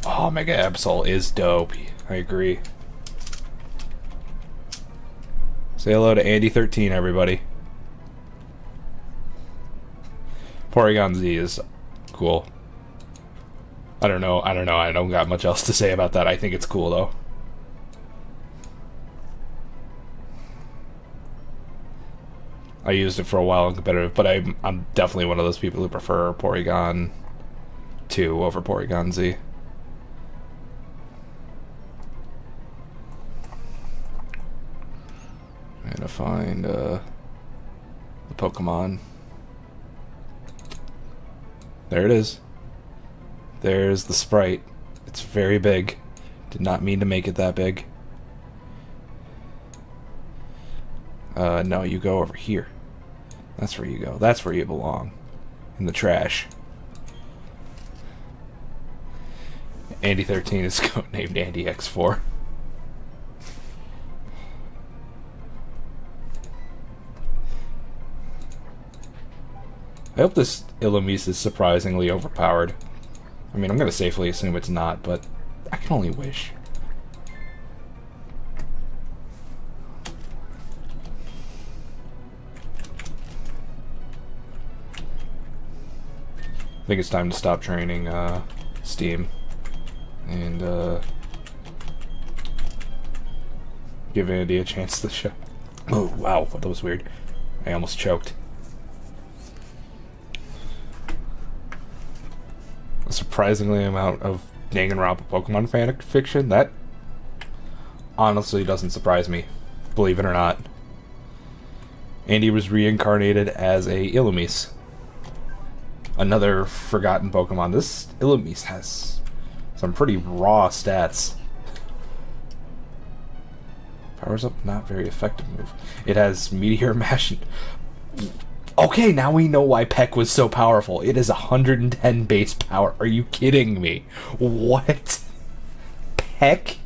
S1: Oh, Mega Absol is dope. I agree. Say hello to Andy 13, everybody. Porygon Z is cool. I don't know. I don't got much else to say about that. I think it's cool though. I used it for a while in competitive, but I'm definitely one of those people who prefer Porygon 2 over Porygon Z. find the Pokemon. There it is. There's the sprite. It's very big. Did not mean to make it that big. No, you go over here. That's where you go. That's where you belong. In the trash. Andy 13 is named Andy X4. I hope this Illumise is surprisingly overpowered. I mean, I'm going to safely assume it's not, but I can only wish. I think it's time to stop training Steam and give Andy a chance to show. Oh, wow, that was weird. I almost choked. A surprisingly amount of Danganronpa Pokemon fan fiction. That honestly doesn't surprise me, believe it or not. Andy was reincarnated as a Illumise. Another forgotten Pokemon. This Illumise has some pretty raw stats. Powers up, not very effective move. It has Meteor Mash. Okay, now we know why Peck was so powerful. It is 110 base power. Are you kidding me? What? Peck?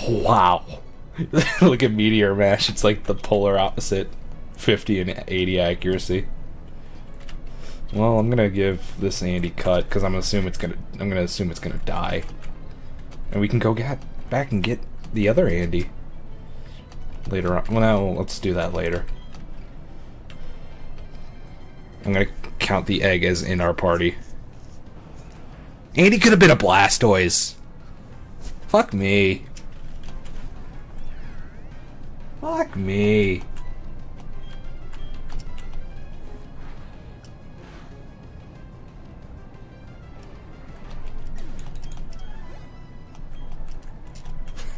S1: Wow. Look at Meteor Mash. It's like the polar opposite. 50 and 80 accuracy. Well, I'm gonna give this Andy cut because I'm gonna assume it's gonna die. And we can go back and get the other Andy later on. Well, no, let's do that later. I'm gonna count the egg as in our party. Andy could have been a Blastoise. Fuck me. Fuck me.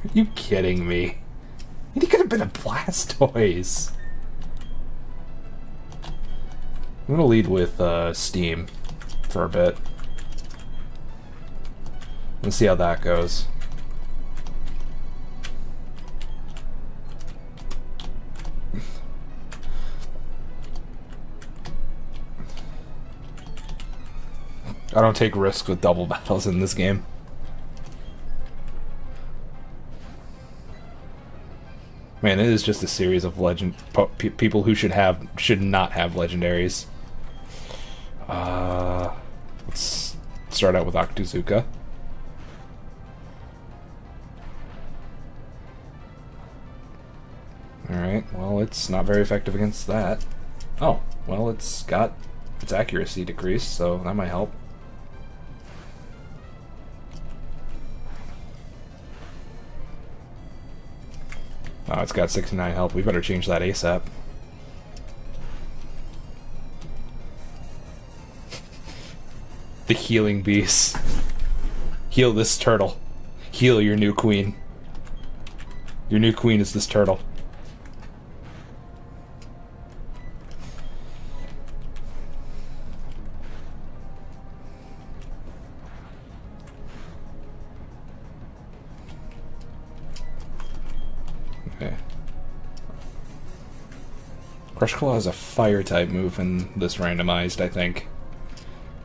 S1: Are you kidding me? He could have been a Blastoise. I'm gonna lead with Steam for a bit. Let's see how that goes. I don't take risks with double battles in this game. Man, it is just a series of people who should not have legendaries. Let's start out with Octazooka. Alright, well, it's not very effective against that. Oh, well, it's got its accuracy decreased, so that might help. Oh, it's got 69 health. We better change that ASAP. The healing beast. Heal this turtle. Heal your new queen. Your new queen is this turtle. Okay. Crush Claw is a fire type move in this randomized, I think.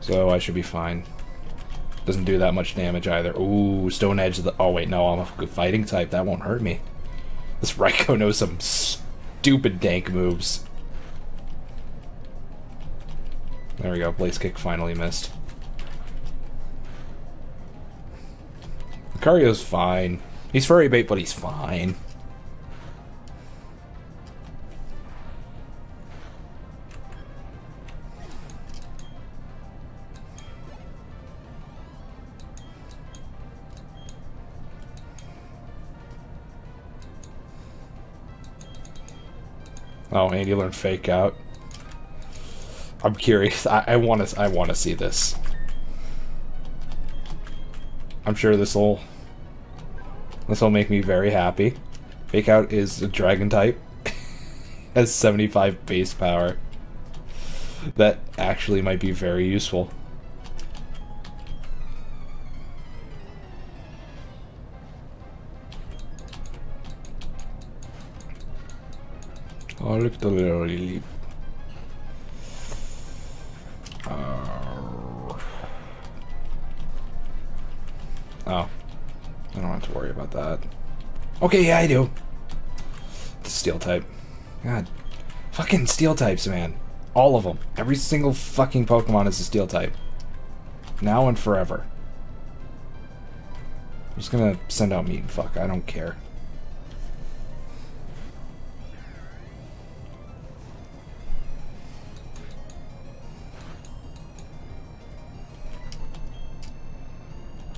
S1: So I should be fine. Doesn't do that much damage either. Ooh, Stone Edge. Oh wait, no, I'm a good fighting type. That won't hurt me. This Raikou knows some stupid dank moves. There we go. Blaze Kick finally missed. Lucario's fine. He's furry bait, but he's fine. Oh, Andy learned Fake Out. I'm curious. I want to see this. I'm sure this'll make me very happy. Fake Out is a dragon type. Has 75 base power. That actually might be very useful. Oh, look at the little leap. Oh. I don't have to worry about that. Okay, yeah, I do. The steel type. God. Fucking steel types, man. All of them. Every single fucking Pokemon is a steel type. Now and forever. I'm just gonna send out Meat and Fuck. I don't care.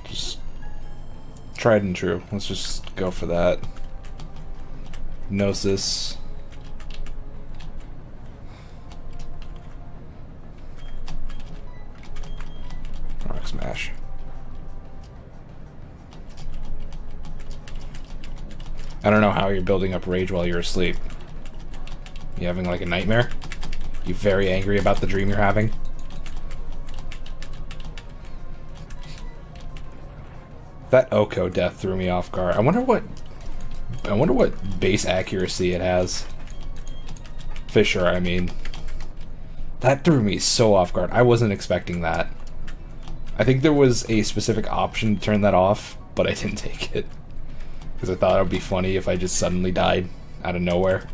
S1: Just tried and true. Let's just go for that. Gnosis. Rock Smash. I don't know how you're building up rage while you're asleep. You having like a nightmare? You very angry about the dream you're having? That Oko death threw me off guard. I wonder what base accuracy it has. Fisher, I mean. That threw me so off guard. I wasn't expecting that. I think there was a specific option to turn that off, but I didn't take it. Because I thought it would be funny if I just suddenly died out of nowhere.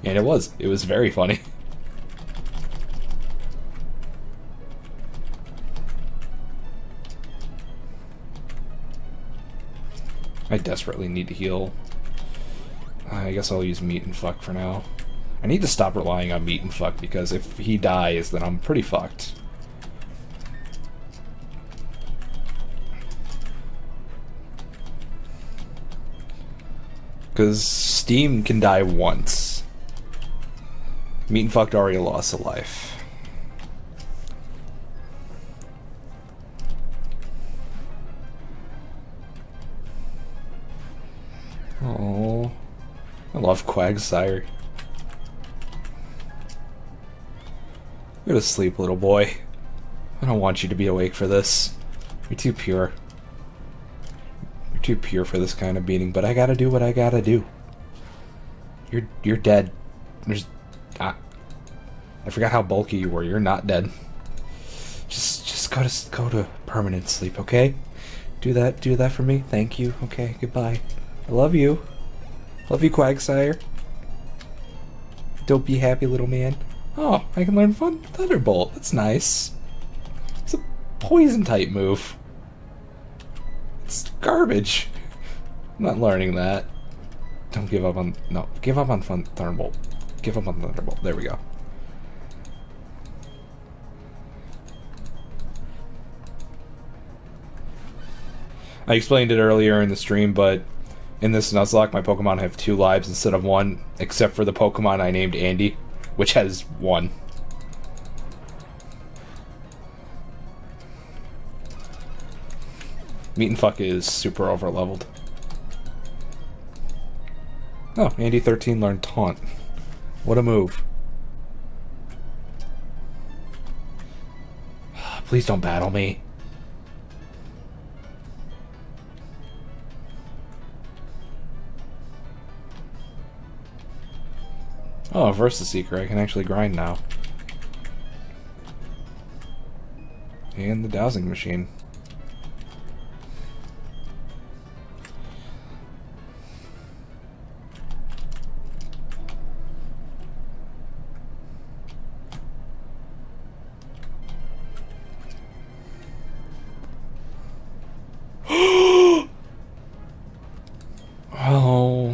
S1: And it was. It was very funny. I desperately need to heal. I guess I'll use Meat and Fuck for now. I need to stop relying on Meat and Fuck, because if he dies, then I'm pretty fucked. Because Steam can die once. Meat and Fuck already lost a life. Oh, I love Quagsire. Go to sleep, little boy. I don't want you to be awake for this. You're too pure. You're too pure for this kind of beating, but I gotta do what I gotta do. You're dead. I forgot how bulky you were. You're not dead. Just go to permanent sleep, okay? Do that for me. Thank you. Okay, goodbye. I love you. Love you, Quagsire. Don't be happy, little man. Oh, I can learn Thunderbolt. That's nice. It's a poison type move. It's garbage. I'm not learning that. Don't give up on... No, give up on Thunderbolt. Give up on Thunderbolt. There we go. I explained it earlier in the stream, but in this Nuzlocke, my Pokemon have 2 lives instead of 1, except for the Pokemon I named Andy, which has 1. Meat and Fuck is super overleveled. Oh, Andy 13 learned Taunt. What a move. Please don't battle me. Oh, Versus Seeker, I can actually grind now. And the dowsing machine. Oh,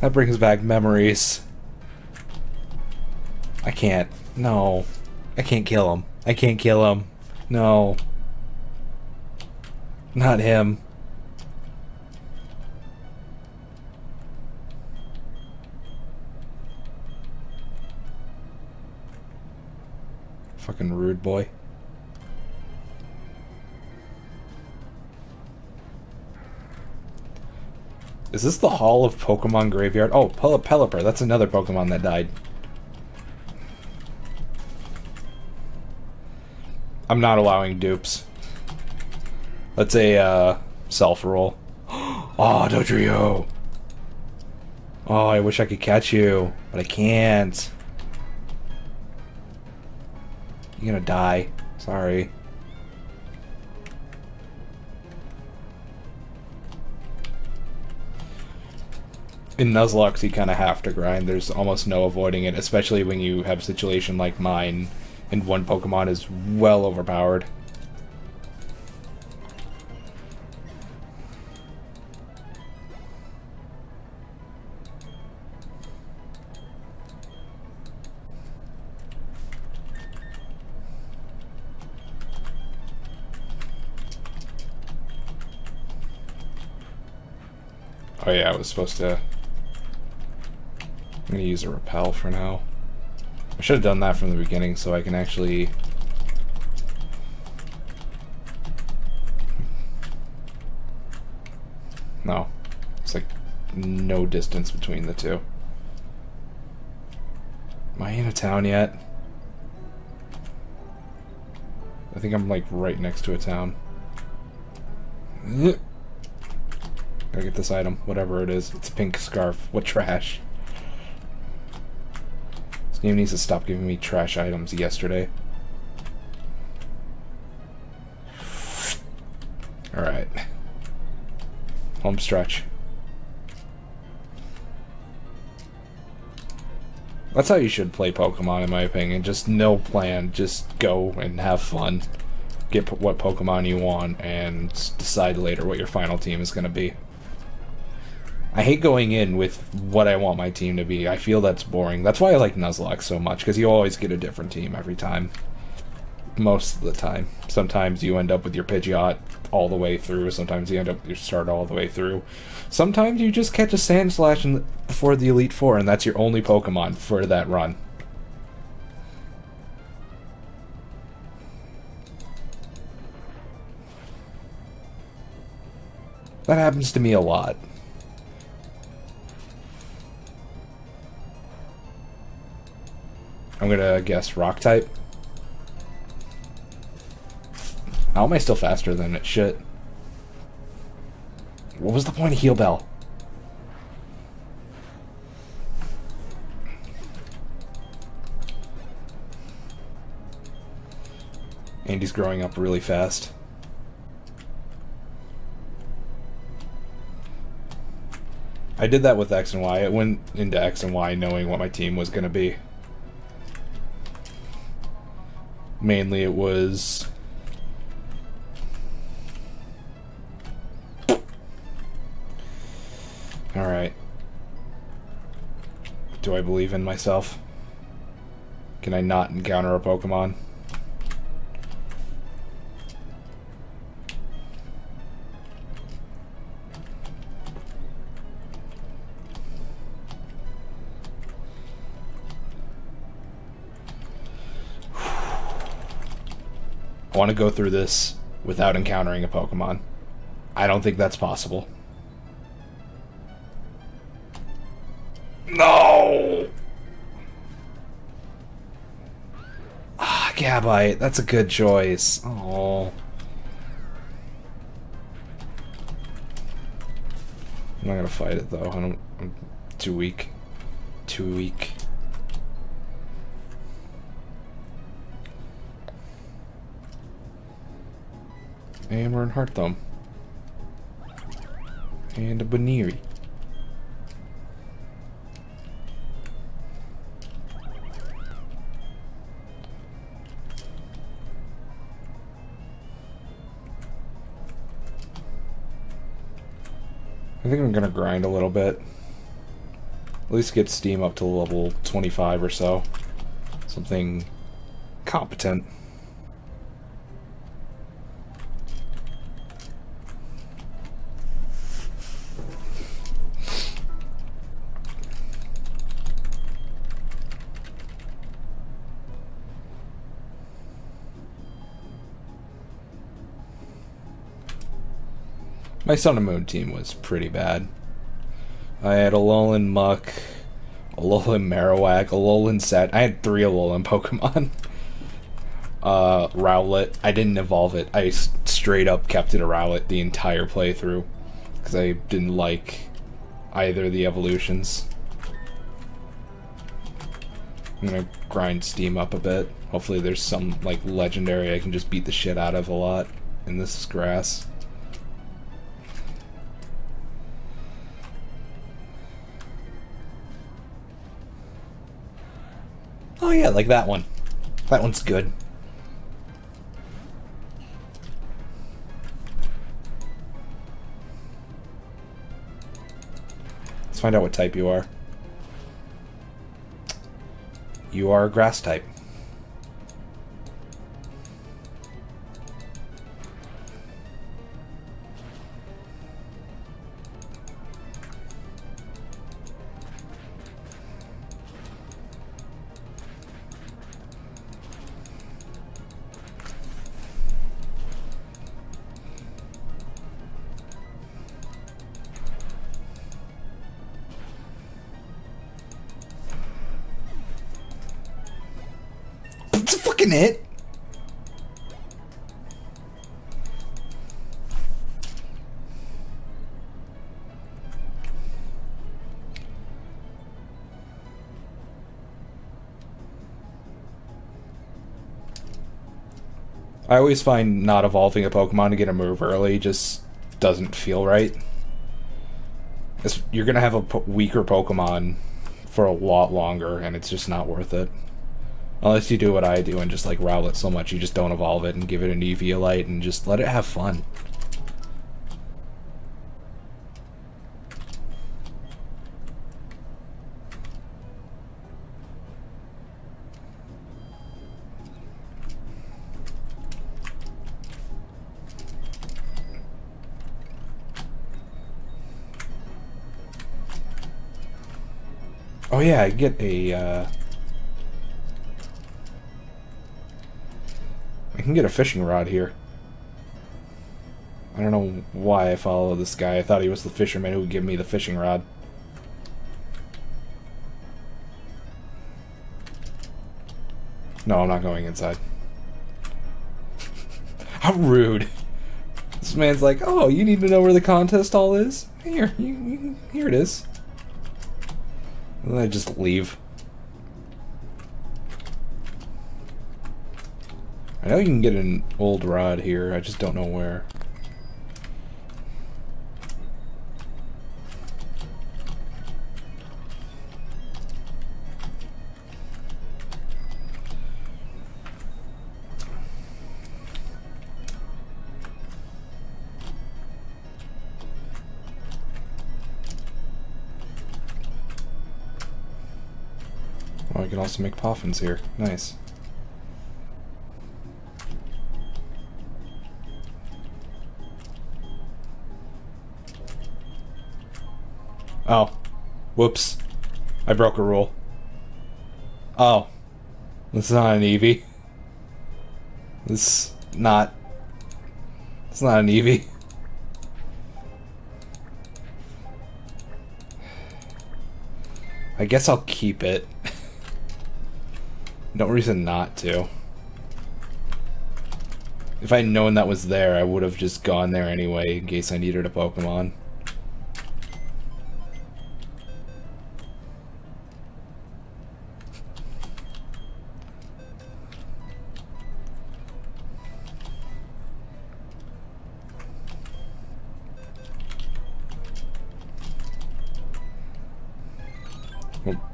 S1: that brings back memories. I can't. No. I can't kill him. I can't kill him. No. Not him. Fucking rude boy. Is this the Hall of Pokemon Graveyard? Oh, Pelipper. That's another Pokemon that died. I'm not allowing dupes. Let's a self-roll. Oh, Dodrio! Oh, I wish I could catch you, but I can't. You're gonna die. Sorry. In Nuzlocke, you kind of have to grind. There's almost no avoiding it, especially when you have a situation like mine and one Pokemon is well overpowered. Oh yeah, I was supposed to... I'm gonna use a repel for now. I should have done that from the beginning so I can actually... No. It's like no distance between the two. Am I in a town yet? I think I'm like right next to a town. Gotta get this item, whatever it is. It's a pink scarf. What trash? This game needs to stop giving me trash items yesterday. Alright. Home stretch. That's how you should play Pokemon, in my opinion. Just no plan. Just go and have fun. Get what Pokemon you want, and decide later what your final team is going to be. I hate going in with what I want my team to be. I feel that's boring. That's why I like Nuzlocke so much, because you always get a different team every time. Most of the time. Sometimes you end up with your Pidgeot all the way through. Sometimes you end up with your Starter all the way through. Sometimes you just catch a Sandslash before the Elite Four, and that's your only Pokemon for that run. That happens to me a lot. I'm gonna guess Rock type. How am I still faster than it? Shit. What was the point of Heal Bell? Andy's growing up really fast. I did that with X and Y. I went into X and Y knowing what my team was going to be. Mainly it was... Alright. Do I believe in myself? Can I not encounter a Pokemon? I want to go through this without encountering a Pokemon. I don't think that's possible. No! Ah, Gabite. That's a good choice. Oh. I'm not gonna fight it though. I'm too weak. Too weak. And we're in Heart Thumb. And a Baniri. I think I'm gonna grind a little bit. At least get Steam up to level 25 or so. Something competent. My Sun and Moon team was pretty bad. I had Alolan Muck, Alolan Marowak, Alolan Set. I had 3 Alolan Pokemon. Rowlet. I didn't evolve it. I straight up kept it a Rowlet the entire playthrough. Because I didn't like either of the evolutions. I'm gonna grind Steam up a bit. Hopefully there's some, like, legendary I can just beat the shit out of a lot in this grass. Oh yeah, like that one. That one's good. Let's find out what type you are. You are a grass type. It's fucking it. I always find not evolving a Pokemon to get a move early just doesn't feel right. You're gonna have a weaker Pokemon for a lot longer, and it's just not worth it. Unless you do what I do and just like Rowlet so much you just don't evolve it and give it an Eviolite and just let it have fun. Oh yeah, I get a I can get a fishing rod here. I don't know why I follow this guy. I thought he was the fisherman who would give me the fishing rod. No, I'm not going inside. How rude. This man's like, oh, you need to know where the contest hall is? Here, here it is. And then I just leave. I know you can get an old rod here, I just don't know where. Oh, I can also make poffins here. Nice. Oh. Whoops. I broke a rule. Oh. This is not an Eevee. It's not an Eevee. I guess I'll keep it. No reason not to. If I'd known that was there, I would have just gone there anyway in case I needed a Pokemon.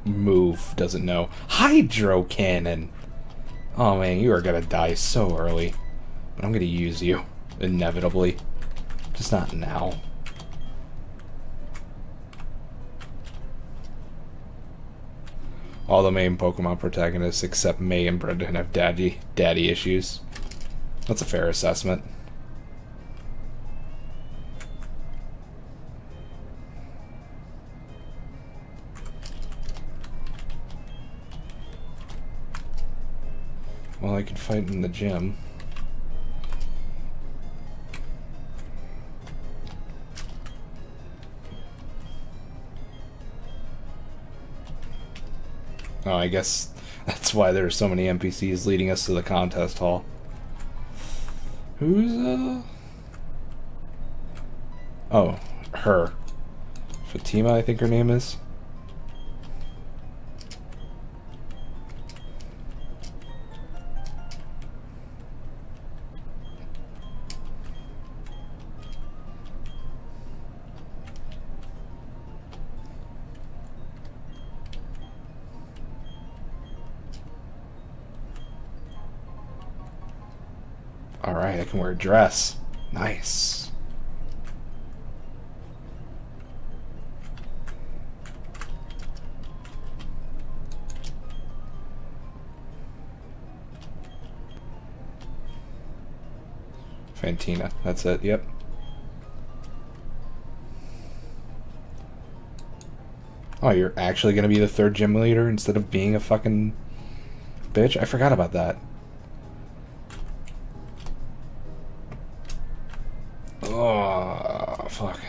S1: Move doesn't know. Hydro Cannon! Oh man, you are gonna die so early. But I'm gonna use you. Inevitably. Just not now. All the main Pokemon protagonists except May and Brendan have daddy issues. That's a fair assessment. Well, I could fight in the gym. Oh, I guess that's why there's so many NPCs leading us to the contest hall. Who's, Oh, her. Fatima, I think her name is. Alright, I can wear a dress. Nice. Fantina, that's it, yep. Oh, you're actually gonna be the third gym leader instead of being a fucking bitch? I forgot about that. Oh, fuck.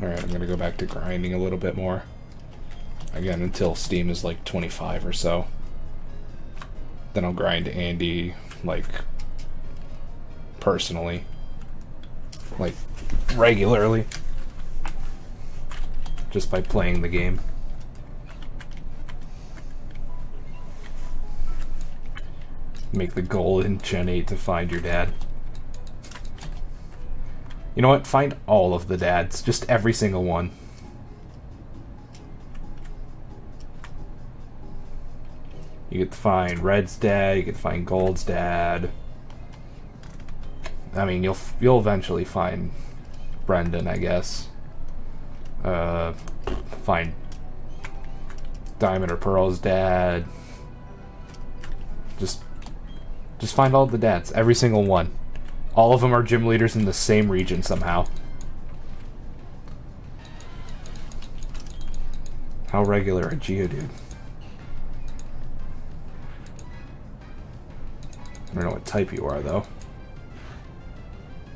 S1: Alright, I'm gonna go back to grinding a little bit more. Again, until Steam is like 25 or so. Then I'll grind Andy, like, personally. Like, regularly. Just by playing the game. Make the goal in Gen 8 to find your dad. You know what? Find all of the dads. Just every single one. You get to find Red's dad, you get to find Gold's dad. I mean, you'll eventually find Brendan, I guess. Find Diamond or Pearl's dad. Just find all the dads, every single one. All of them are gym leaders in the same region somehow. How regular a Geodude? I don't know what type you are, though.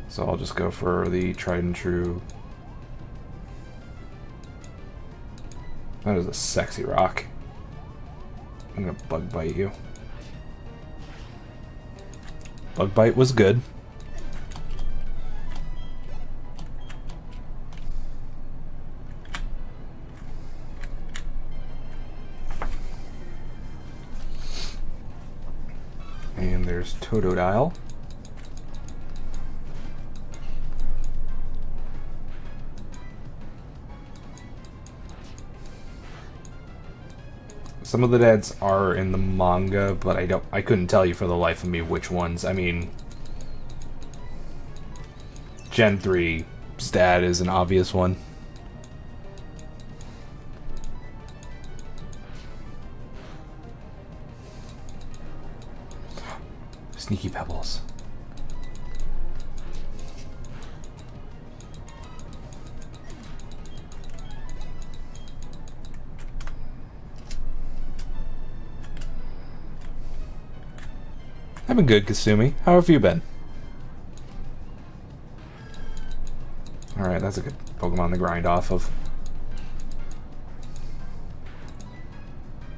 S1: So I'll just go for the tried and true. That is a sexy rock. I'm gonna bug bite you. Bug bite was good. And there's Totodile. Some of the dads are in the manga, but I couldn't tell you for the life of me which ones. I mean, Gen 3's dad is an obvious one. Sneaky Pebbles. I've been good, Kasumi. How have you been? Alright, that's a good Pokemon to grind off of.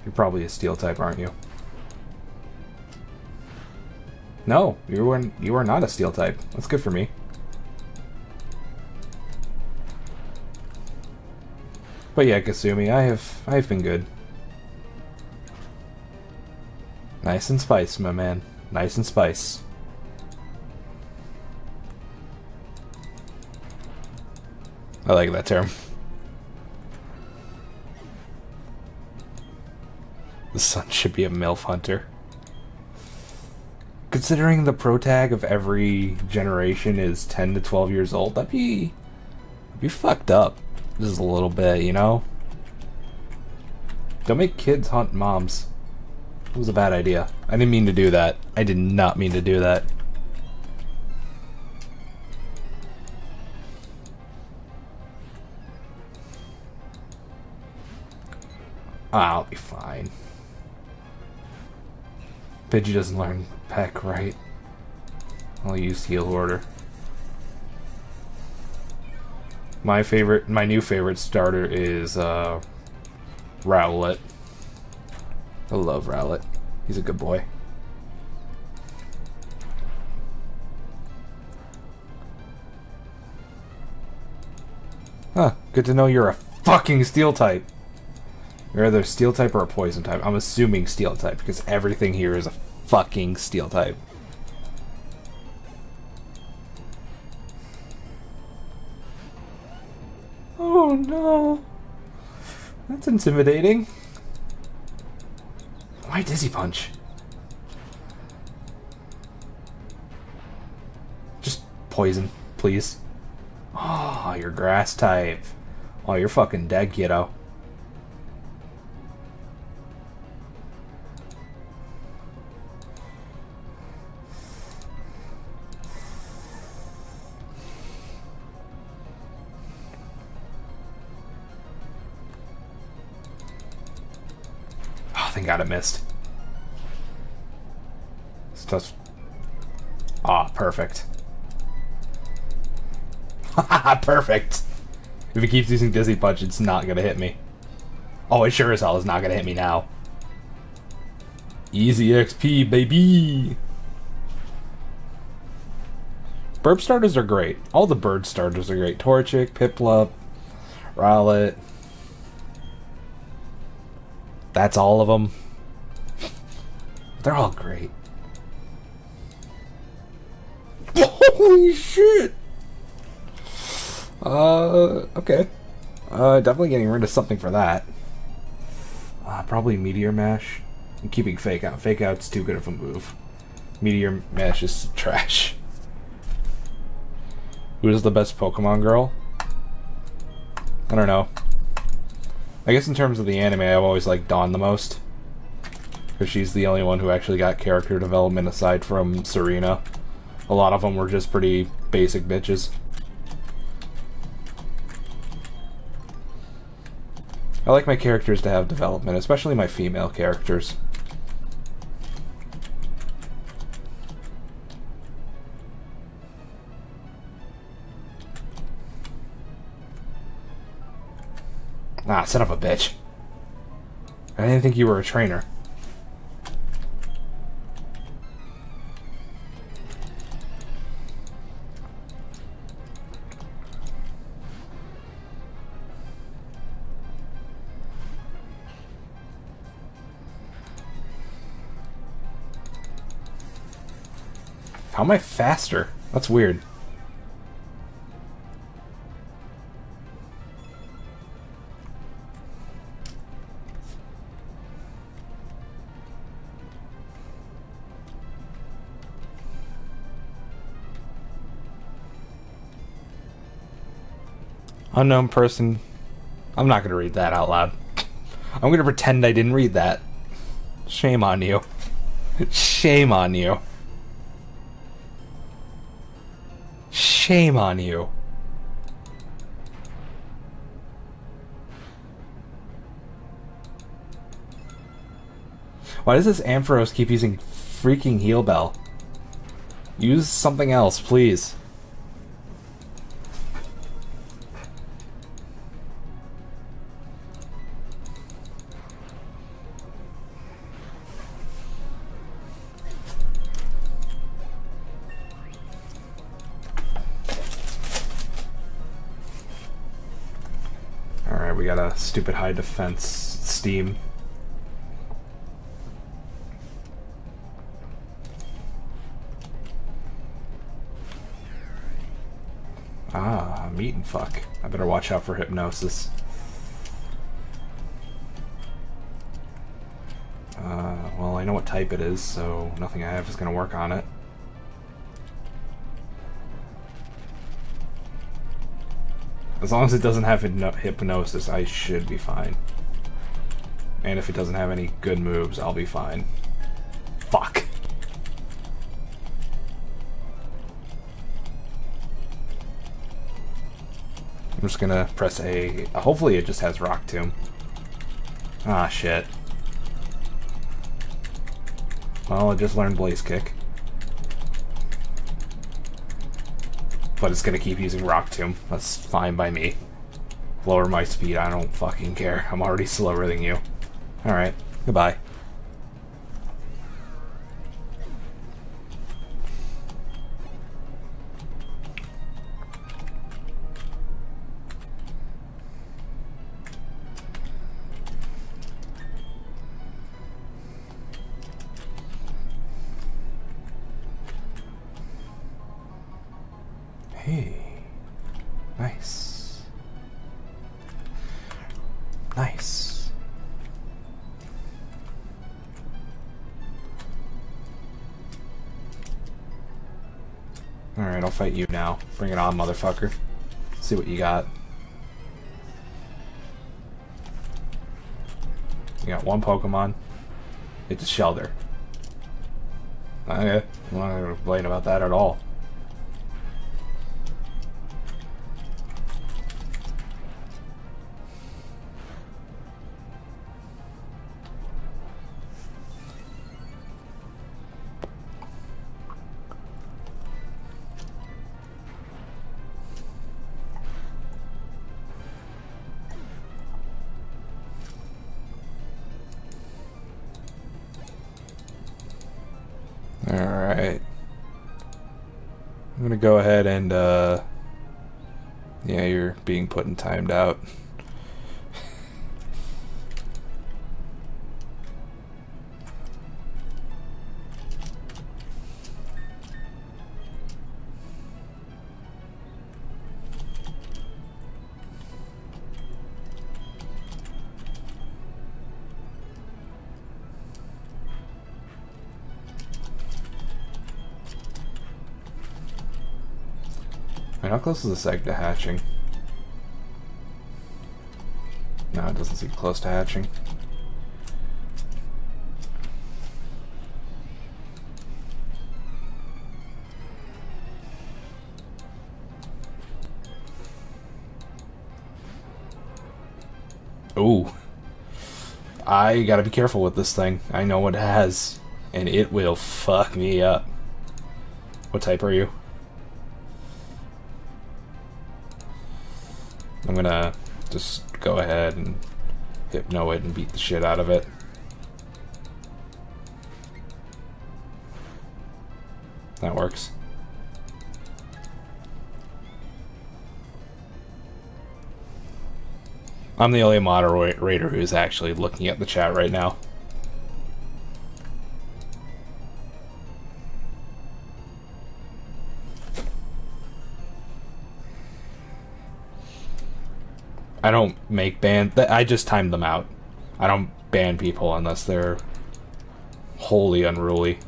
S1: You're probably a Steel type, aren't you? No, you are not a Steel type. That's good for me. But yeah, Kasumi, I have been good. Nice and spice, my man. Nice and spice. I like that term. The sun should be a MILF hunter. Considering the pro tag of every generation is 10 to 12 years old, that'd be fucked up. Just a little bit, you know? Don't make kids hunt moms. It was a bad idea. I didn't mean to do that. I did not mean to do that. I'll be fine. Pidgey doesn't learn Peck, right? I'll use heal order. My new favorite starter is Rowlet. I love Rowlet. He's a good boy. Huh, good to know you're a fucking steel type. You're either steel type or a poison type. I'm assuming steel type because everything here is a fucking steel type. Oh no. That's intimidating. Why Dizzy Punch? Just poison, please. Oh, you're grass type. Oh, you're fucking dead, kiddo. Oh, thank God it missed. It's just... Ah, perfect. Perfect. If he keeps using Dizzy Punch, it's not gonna hit me. Oh, it sure as hell is not gonna hit me now. Easy XP, baby! Burp starters are great. All the bird starters are great. Torchic, Piplup, Rowlet. That's all of them. They're all great. Holy shit! Okay. Definitely getting rid of something for that. Probably Meteor Mash. I'm keeping Fake Out. Fake Out's too good of a move. Meteor Mash is trash. Who is the best Pokemon girl? I don't know. I guess in terms of the anime, I've always liked Dawn the most. Because she's the only one who actually got character development aside from Serena. A lot of them were just pretty basic bitches. I like my characters to have development, especially my female characters. Ah, son of a bitch. I didn't think you were a trainer. How am I faster? That's weird. Unknown person. I'm not going to read that out loud. I'm going to pretend I didn't read that. Shame on you. Shame on you. Shame on you. Why does this Ampharos keep using freaking Heal Bell? Use something else, please. Alright, we got a stupid high defense steam. Ah, meat and fuck. I better watch out for hypnosis. Well, I know what type it is, so nothing I have is going to work on it. As long as it doesn't have hypnosis, I should be fine. And if it doesn't have any good moves, I'll be fine. Fuck. I'm just gonna press A. Hopefully it just has Rock Tomb. Ah, shit. Well, I just learned Blaze Kick. but it's gonna keep using Rock Tomb. That's fine by me. Lower my speed, I don't fucking care. I'm already slower than you. Alright, goodbye. Hey, nice. Nice. Alright, I'll fight you now. Bring it on, motherfucker. See what you got. You got one Pokemon. It's a Shelter. Okay, I'm not gonna complain about that at all. Alright. I'm gonna go ahead and, yeah, you're being put in timed out. Wait, how close is this egg to hatching? No, it doesn't seem close to hatching. Ooh. I gotta be careful with this thing. I know what it has, and it will fuck me up. What type are you? I'm gonna just go ahead and Hypno it and beat the shit out of it. That works. I'm the only moderator who's actually looking at the chat right now. I don't make ban. I just time them out. I don't ban people unless they're wholly unruly.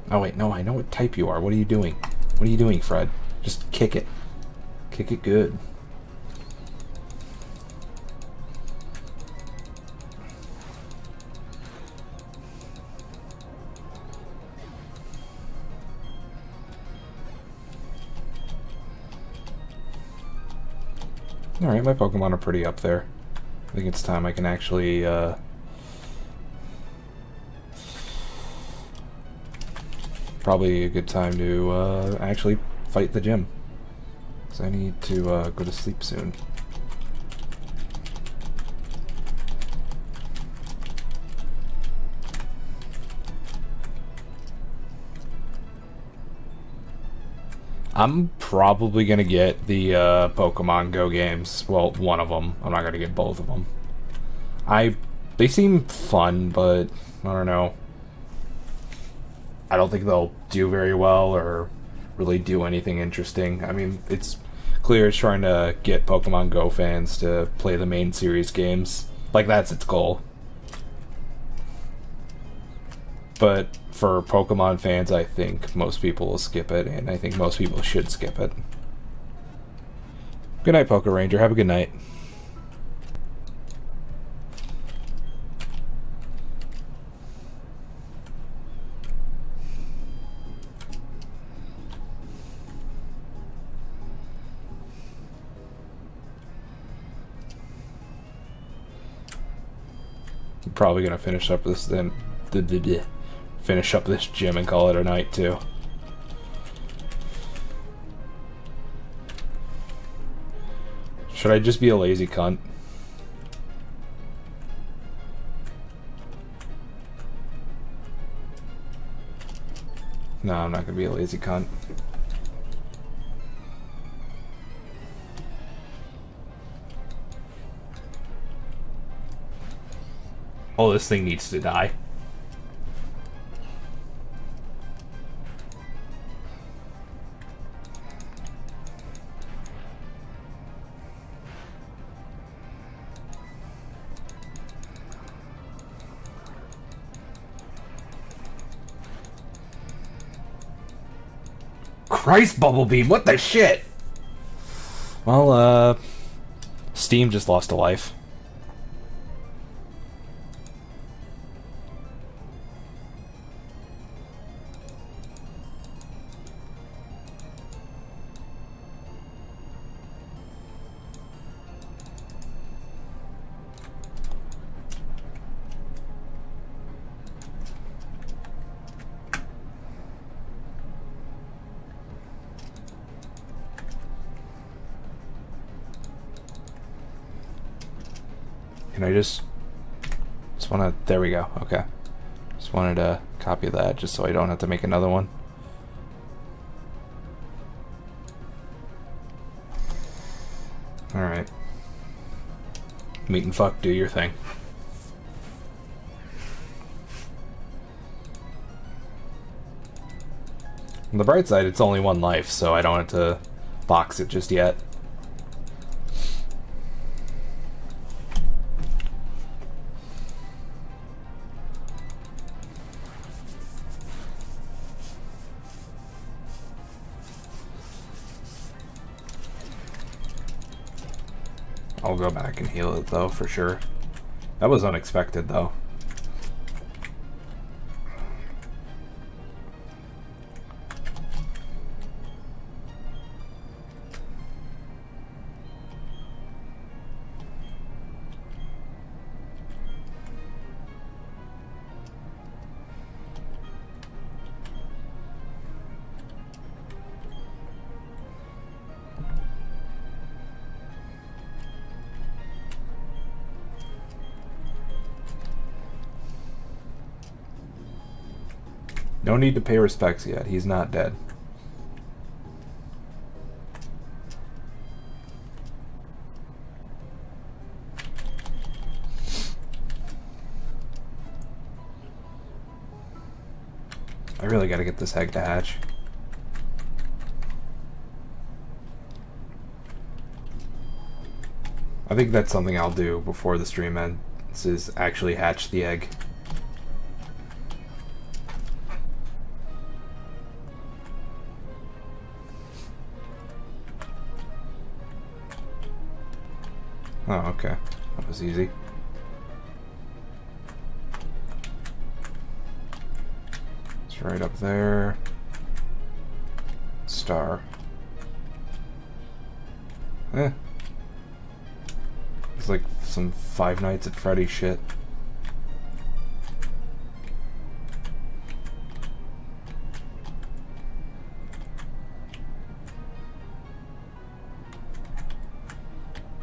S1: Oh wait, no, I know what type you are. What are you doing? What are you doing, Fred? Just kick it. Kick it good. Alright, my Pokemon are pretty up there. I think it's time I can actually, probably a good time to, actually fight the gym. So I need to, go to sleep soon. I'm probably gonna get the Pokemon Go games. Well, one of them. I'm not gonna get both of them. They seem fun, but I don't know. I don't think they'll do very well or really do anything interesting. I mean, it's clear it's trying to get Pokemon Go fans to play the main series games. Like, that's its goal. But for Pokemon fans, I think most people will skip it, and I think most people should skip it. Good night, Poke Ranger. Have a good night. I'm probably gonna finish up this then. finish up this gym and call it a night, too. Should I just be a lazy cunt? No, I'm not gonna be a lazy cunt. Oh, this thing needs to die. Christ, Bubble Beam, what the shit? Well, Steam just lost a life. Can I just wanna, there we go, okay. Just wanted to copy that just so I don't have to make another one. Alright. Meat and fuck, do your thing. On the bright side, it's only one life, so I don't have to box it just yet. I'll go back and heal it though, for sure. That was unexpected though. No need to pay respects yet. He's not dead. I really gotta get this egg to hatch. I think that's something I'll do before the stream ends, is actually hatch the egg. Oh, okay. That was easy. It's right up there. Star. Eh. It's like some Five Nights at Freddy's shit.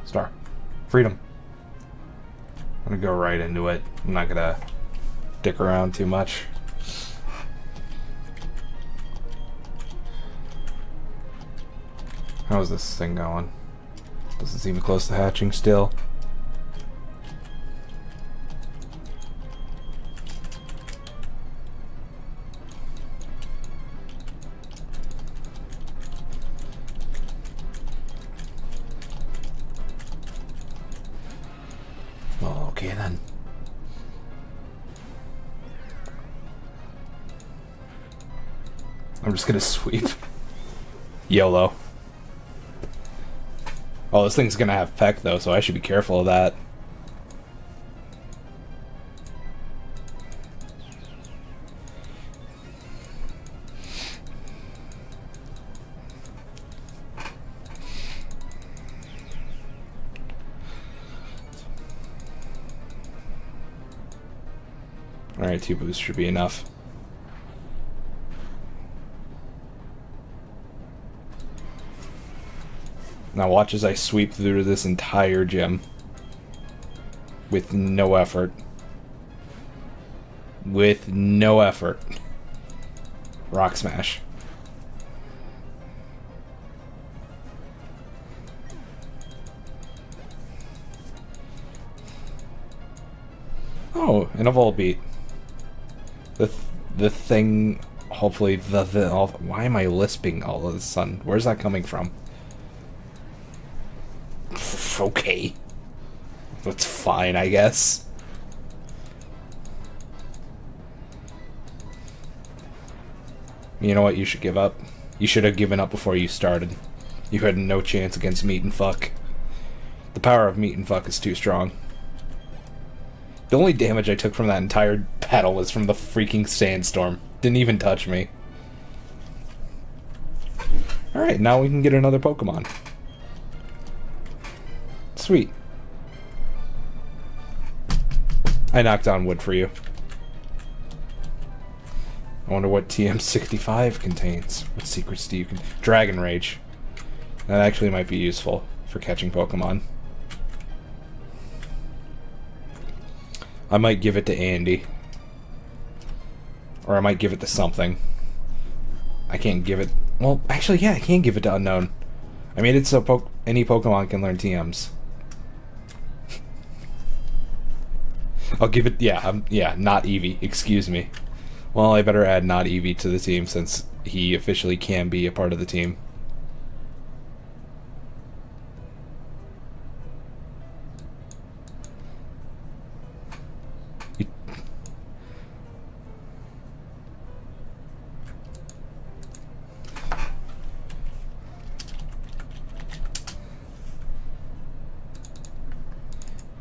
S1: Star. Freedom. I'm gonna go right into it. I'm not gonna dick around too much. How is this thing going? Doesn't seem close to hatching still. Oh, okay then. I'm just gonna sweep. YOLO. Oh, this thing's gonna have peck though, so I should be careful of that. Alright, 2 boosts should be enough. Now watch as I sweep through this entire gym. With no effort. With no effort. Rock smash. Oh, and a Volbeat. The thing, hopefully why am I lisping all of a sudden? Where's that coming from? Okay. That's fine, I guess. You know what? You should give up. You should have given up before you started. You had no chance against Meat and Fuck. The power of Meat and Fuck is too strong. The only damage I took from that entire battle was from the freaking sandstorm. Didn't even touch me. Alright, now we can get another Pokemon. Sweet. I knocked on wood for you. I wonder what TM65 contains. What secrets do you can... Dragon Rage. That actually might be useful for catching Pokemon. I might give it to Andy. Or I might give it to something. I can't give it... Well, actually, yeah, I can give it to Unknown. I made it so any Pokemon can learn TMs. I'll give it... Yeah, yeah, not Eevee. Excuse me. Well, I better add not Eevee to the team since he officially can be a part of the team.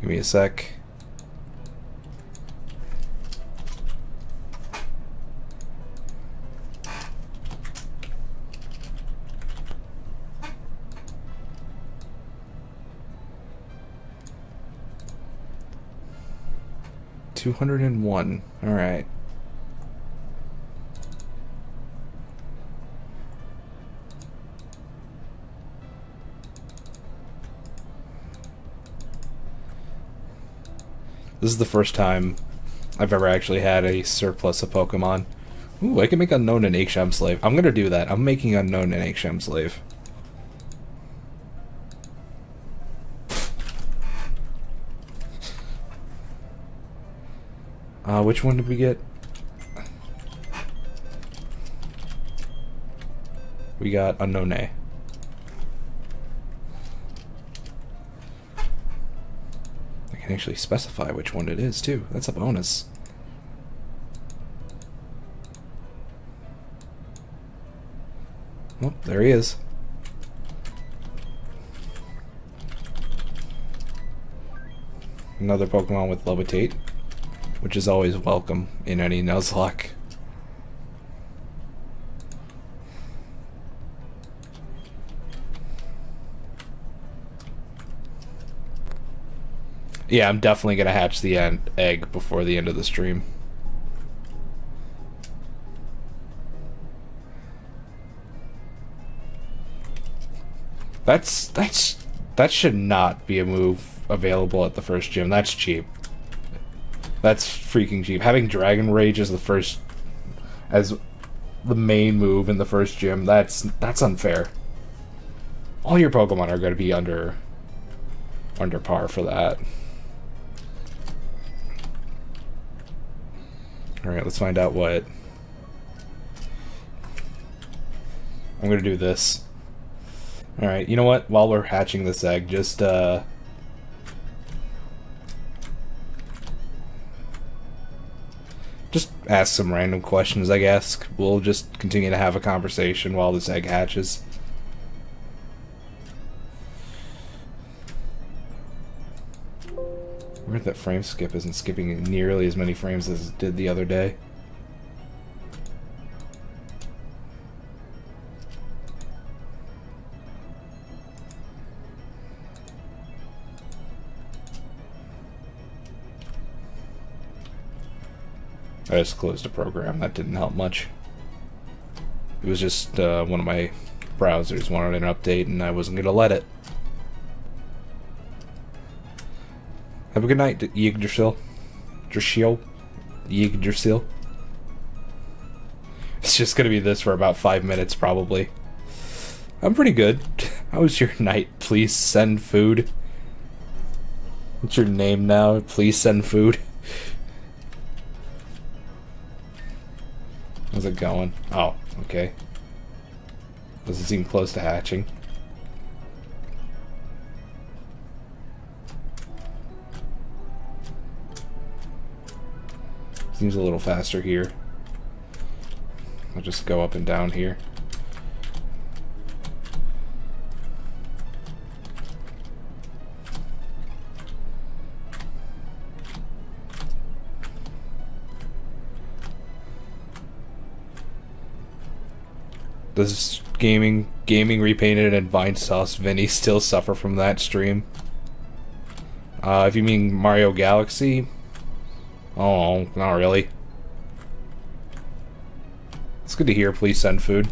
S1: Give me a sec. $201. All right. This is the first time I've ever actually had a surplus of Pokemon. Ooh, I can make Unknown an Akshem Slave. I'm gonna do that. I'm making Unknown an Akshem Slave. Which one did we get? We got Unknown A. I can actually specify which one it is, too. That's a bonus. Oh, there he is. Another Pokemon with Levitate, which is always welcome in any Nuzlocke. Yeah, I'm definitely gonna hatch the egg before the end of the stream. That should not be a move available at the first gym. That's cheap. That's freaking cheap. Having Dragon Rage as the main move in the first gym, that's unfair. All your Pokemon are going to be under par for that. Alright, let's find out what... I'm going to do this. Alright, you know what? While we're hatching this egg, just ask some random questions, I guess. We'll just continue to have a conversation while this egg hatches. Weird that frame skip isn't skipping nearly as many frames as it did the other day. I just closed a program. That didn't help much. It was just one of my browsers wanted an update and I wasn't going to let it. Have a good night, Yggdrasil. Drashil. Yggdrasil. It's just gonna be this for about 5 minutes, probably. I'm pretty good. How was your night? Please send food. What's your name now? Please send food. How's it going? Oh, okay. Doesn't seem close to hatching. Seems a little faster here. I'll just go up and down here. Does gaming Repainted and Vine Sauce Vinny still suffer from that stream? If you mean Mario Galaxy, oh, not really. It's good to hear. Please send food.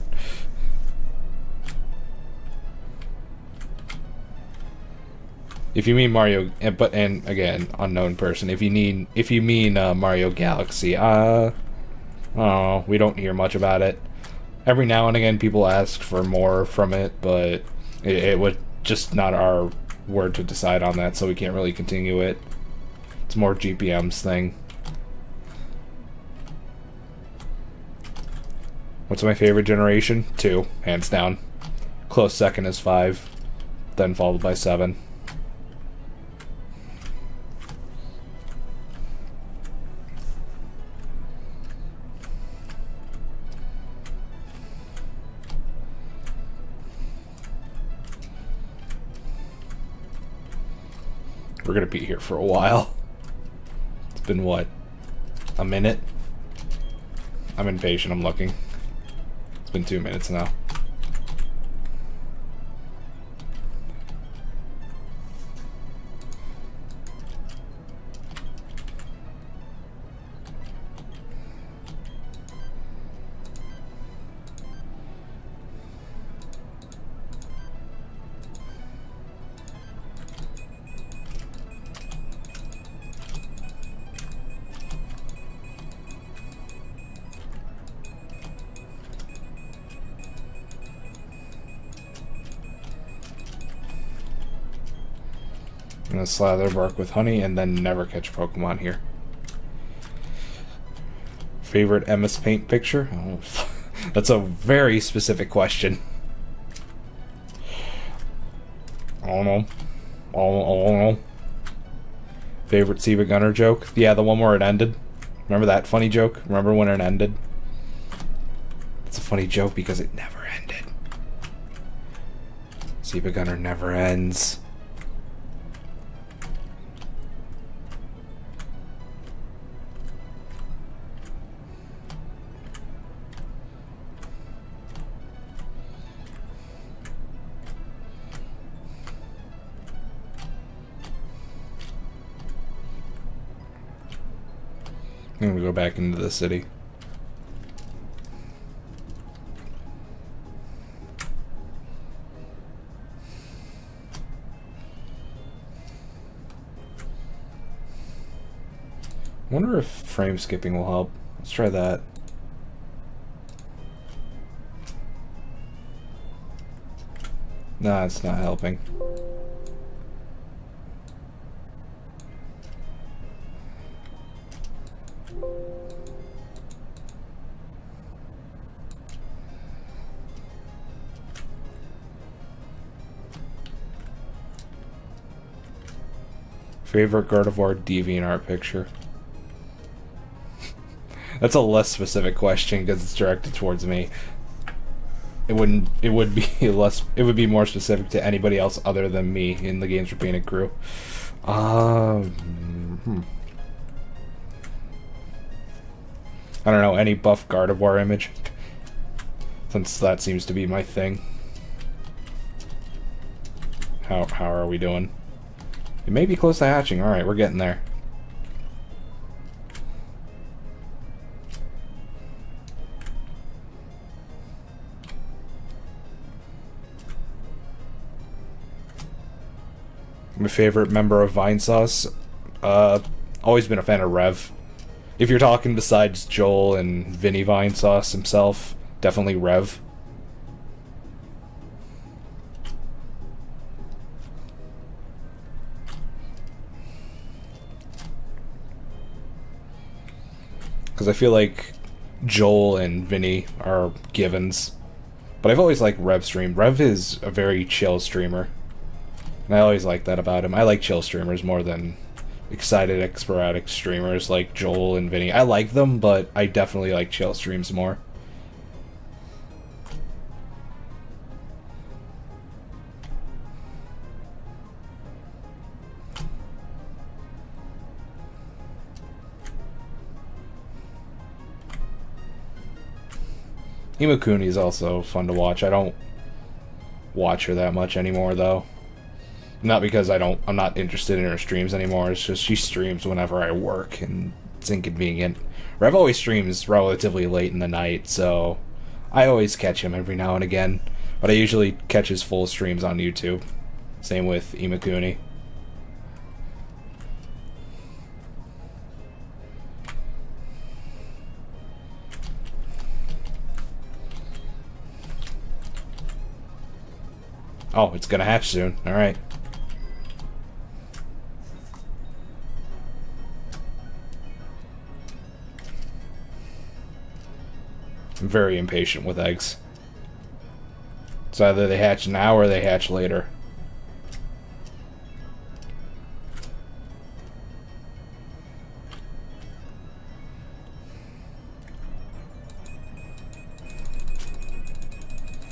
S1: If you mean Mario, and again, unknown person. If you mean Mario Galaxy, I don't know. We don't hear much about it. Every now and again, people ask for more from it, but it was just not our word to decide on that, so we can't really continue it. It's more GPM's thing. What's my favorite generation? 2, hands down. Close second is 5, then followed by 7. We're gonna be here for a while. It's been what? A minute? I'm impatient, I'm looking. It's been 2 minutes now. I'm gonna slather bark with honey and then never catch a Pokemon here. Favorite MS Paint picture? Oh, that's a very specific question. I don't know. I don't know. Favorite Seba Gunner joke? Yeah, the one where it ended. Remember that funny joke? Remember when it ended? It's a funny joke because it never ended. Seba Gunner never ends. I'm gonna go back into the city. I wonder if frame skipping will help. Let's try that. Nah, it's not helping. Favorite Gardevoir DeviantArt picture? That's a less specific question because it's directed towards me. It would be more specific to anybody else other than me in the Games Repainted crew. I don't know, any buff Gardevoir image, since that seems to be my thing. How are we doing? It may be close to hatching. Alright, we're getting there. My favorite member of Vine Sauce? Uh, always been a fan of Rev. If you're talking besides Joel and Vinny Vinesauce himself, definitely Rev. Because I feel like Joel and Vinny are givens. But I've always liked Rev stream. Rev is a very chill streamer. And I always like that about him. I like chill streamers more than excited, sporadic streamers like Joel and Vinny. I like them, but I definitely like chill streams more. Imakuni is also fun to watch. I don't watch her that much anymore, though. Not because I'm not interested in her streams anymore. It's just she streams whenever I work, and it's inconvenient. Rev always streams relatively late in the night, so I always catch him every now and again. But I usually catch his full streams on YouTube. Same with Imakuni. Oh, it's gonna hatch soon. Alright. I'm very impatient with eggs. It's either they hatch now or they hatch later.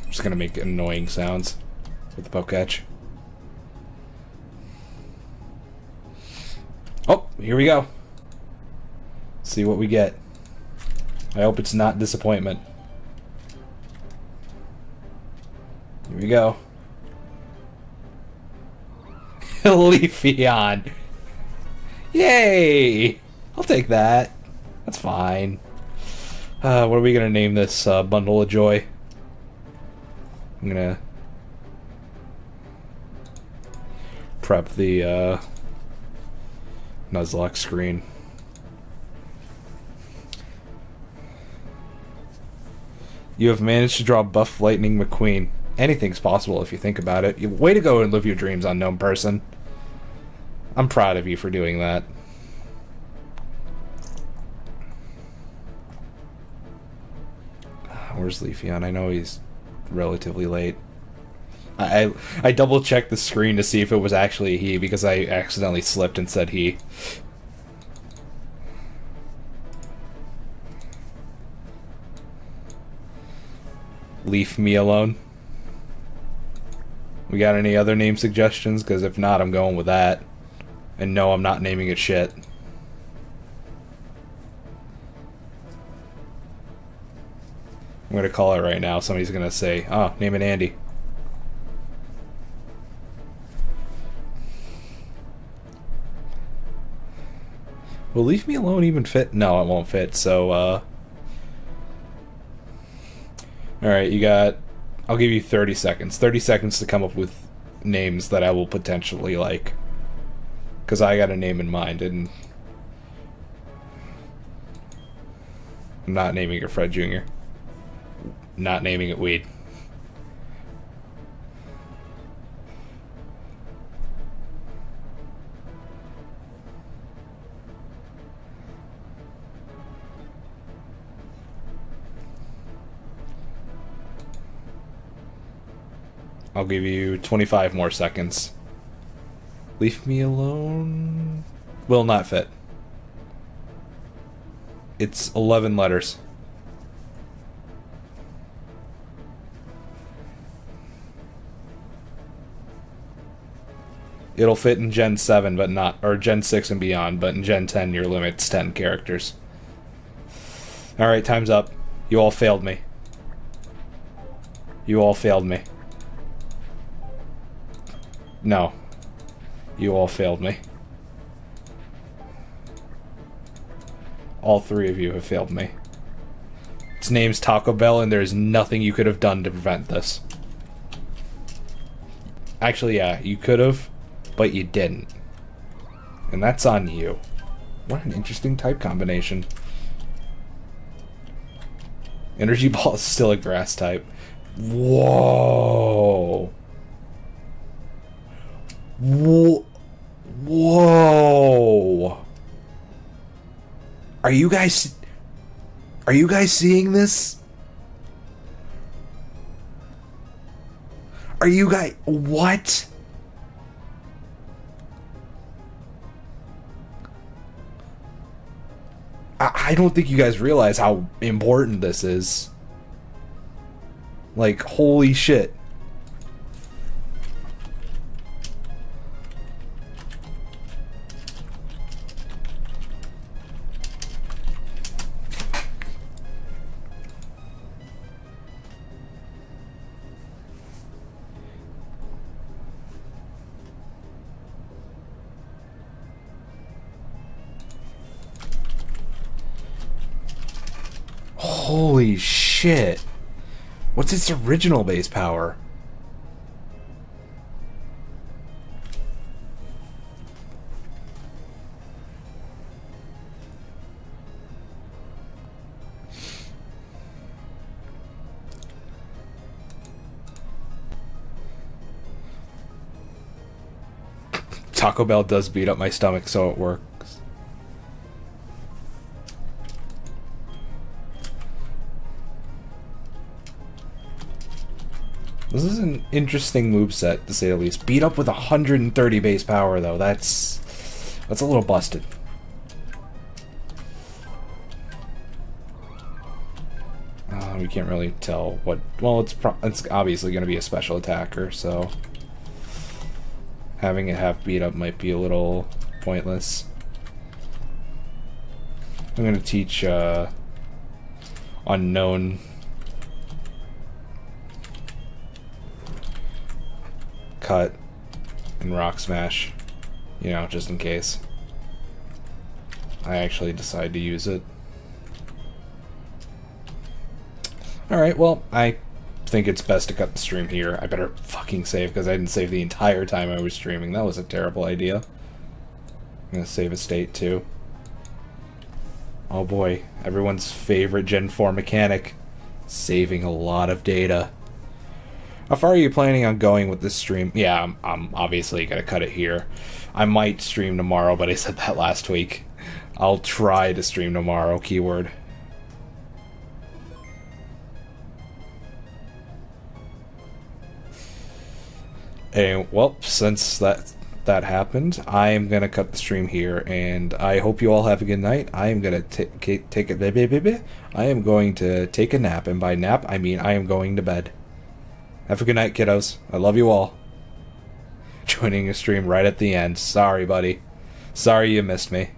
S1: I'm just gonna make annoying sounds with the pokecatch. Oh, here we go. Let's see what we get. I hope it's not disappointment. Here we go. Leafeon. Yay! I'll take that. That's fine. What are we gonna name this bundle of joy? I'm gonna prep the Nuzlocke screen. You have managed to draw Buff Lightning McQueen. Anything's possible if you think about it. Way to go and live your dreams, unknown person. I'm proud of you for doing that. Where's Leafeon? I know he's relatively late. I double checked the screen to see if it was actually he because I accidentally slipped and said he. Leave me alone. We got any other name suggestions? Because if not, I'm going with that. And no, I'm not naming it shit. I'm going to call it right now. Somebody's going to say, oh, name it Andy. Will Leave Me Alone even fit? No, it won't fit, so, Alright, you got... I'll give you 30 seconds. 30 seconds to come up with names that I will potentially like. Because I got a name in mind, and... I'm not naming it Fred Jr. Not naming it Weed. I'll give you 25 more seconds. Leave me alone. Will not fit. It's 11 letters. It'll fit in Gen 7, but not... Or Gen 6 and beyond, but in Gen 10 your limit's 10 characters. Alright, time's up. You all failed me. You all failed me. No. You all failed me. All three of you have failed me. Its name's Taco Bell, and there's nothing you could have done to prevent this. Actually, yeah, you could have, but you didn't. And that's on you. What an interesting type combination. Energy Ball is still a grass type. Whoa. Whoa. Whoa. Are you guys seeing this? Are you guys... What? I don't think you guys realize how important this is. Like, holy shit. Holy shit. What's its original base power? Taco Bell does beat up my stomach, so it works. This is an interesting moveset, to say the least. Beat up with 130 base power, though. That's a little busted. We can't really tell what... Well, it's obviously going to be a special attacker, so... Having it have beat up might be a little pointless. I'm going to teach Unknown... Cut and Rock Smash, you know, just in case I actually decide to use it. Alright, well, I think it's best to cut the stream here. I better fucking save, because I didn't save the entire time I was streaming. That was a terrible idea. I'm gonna save a state, too. Oh boy, everyone's favorite Gen 4 mechanic. Saving a lot of data. How far are you planning on going with this stream? Yeah, I'm obviously going to cut it here. I might stream tomorrow, but I said that last week. I'll try to stream tomorrow, keyword. And, well, since that happened, I am going to cut the stream here, and I hope you all have a good night. I am going to take a nap, and by nap, I mean I am going to bed. Have a good night, kiddos. I love you all. Joining a stream right at the end. Sorry, buddy. Sorry you missed me.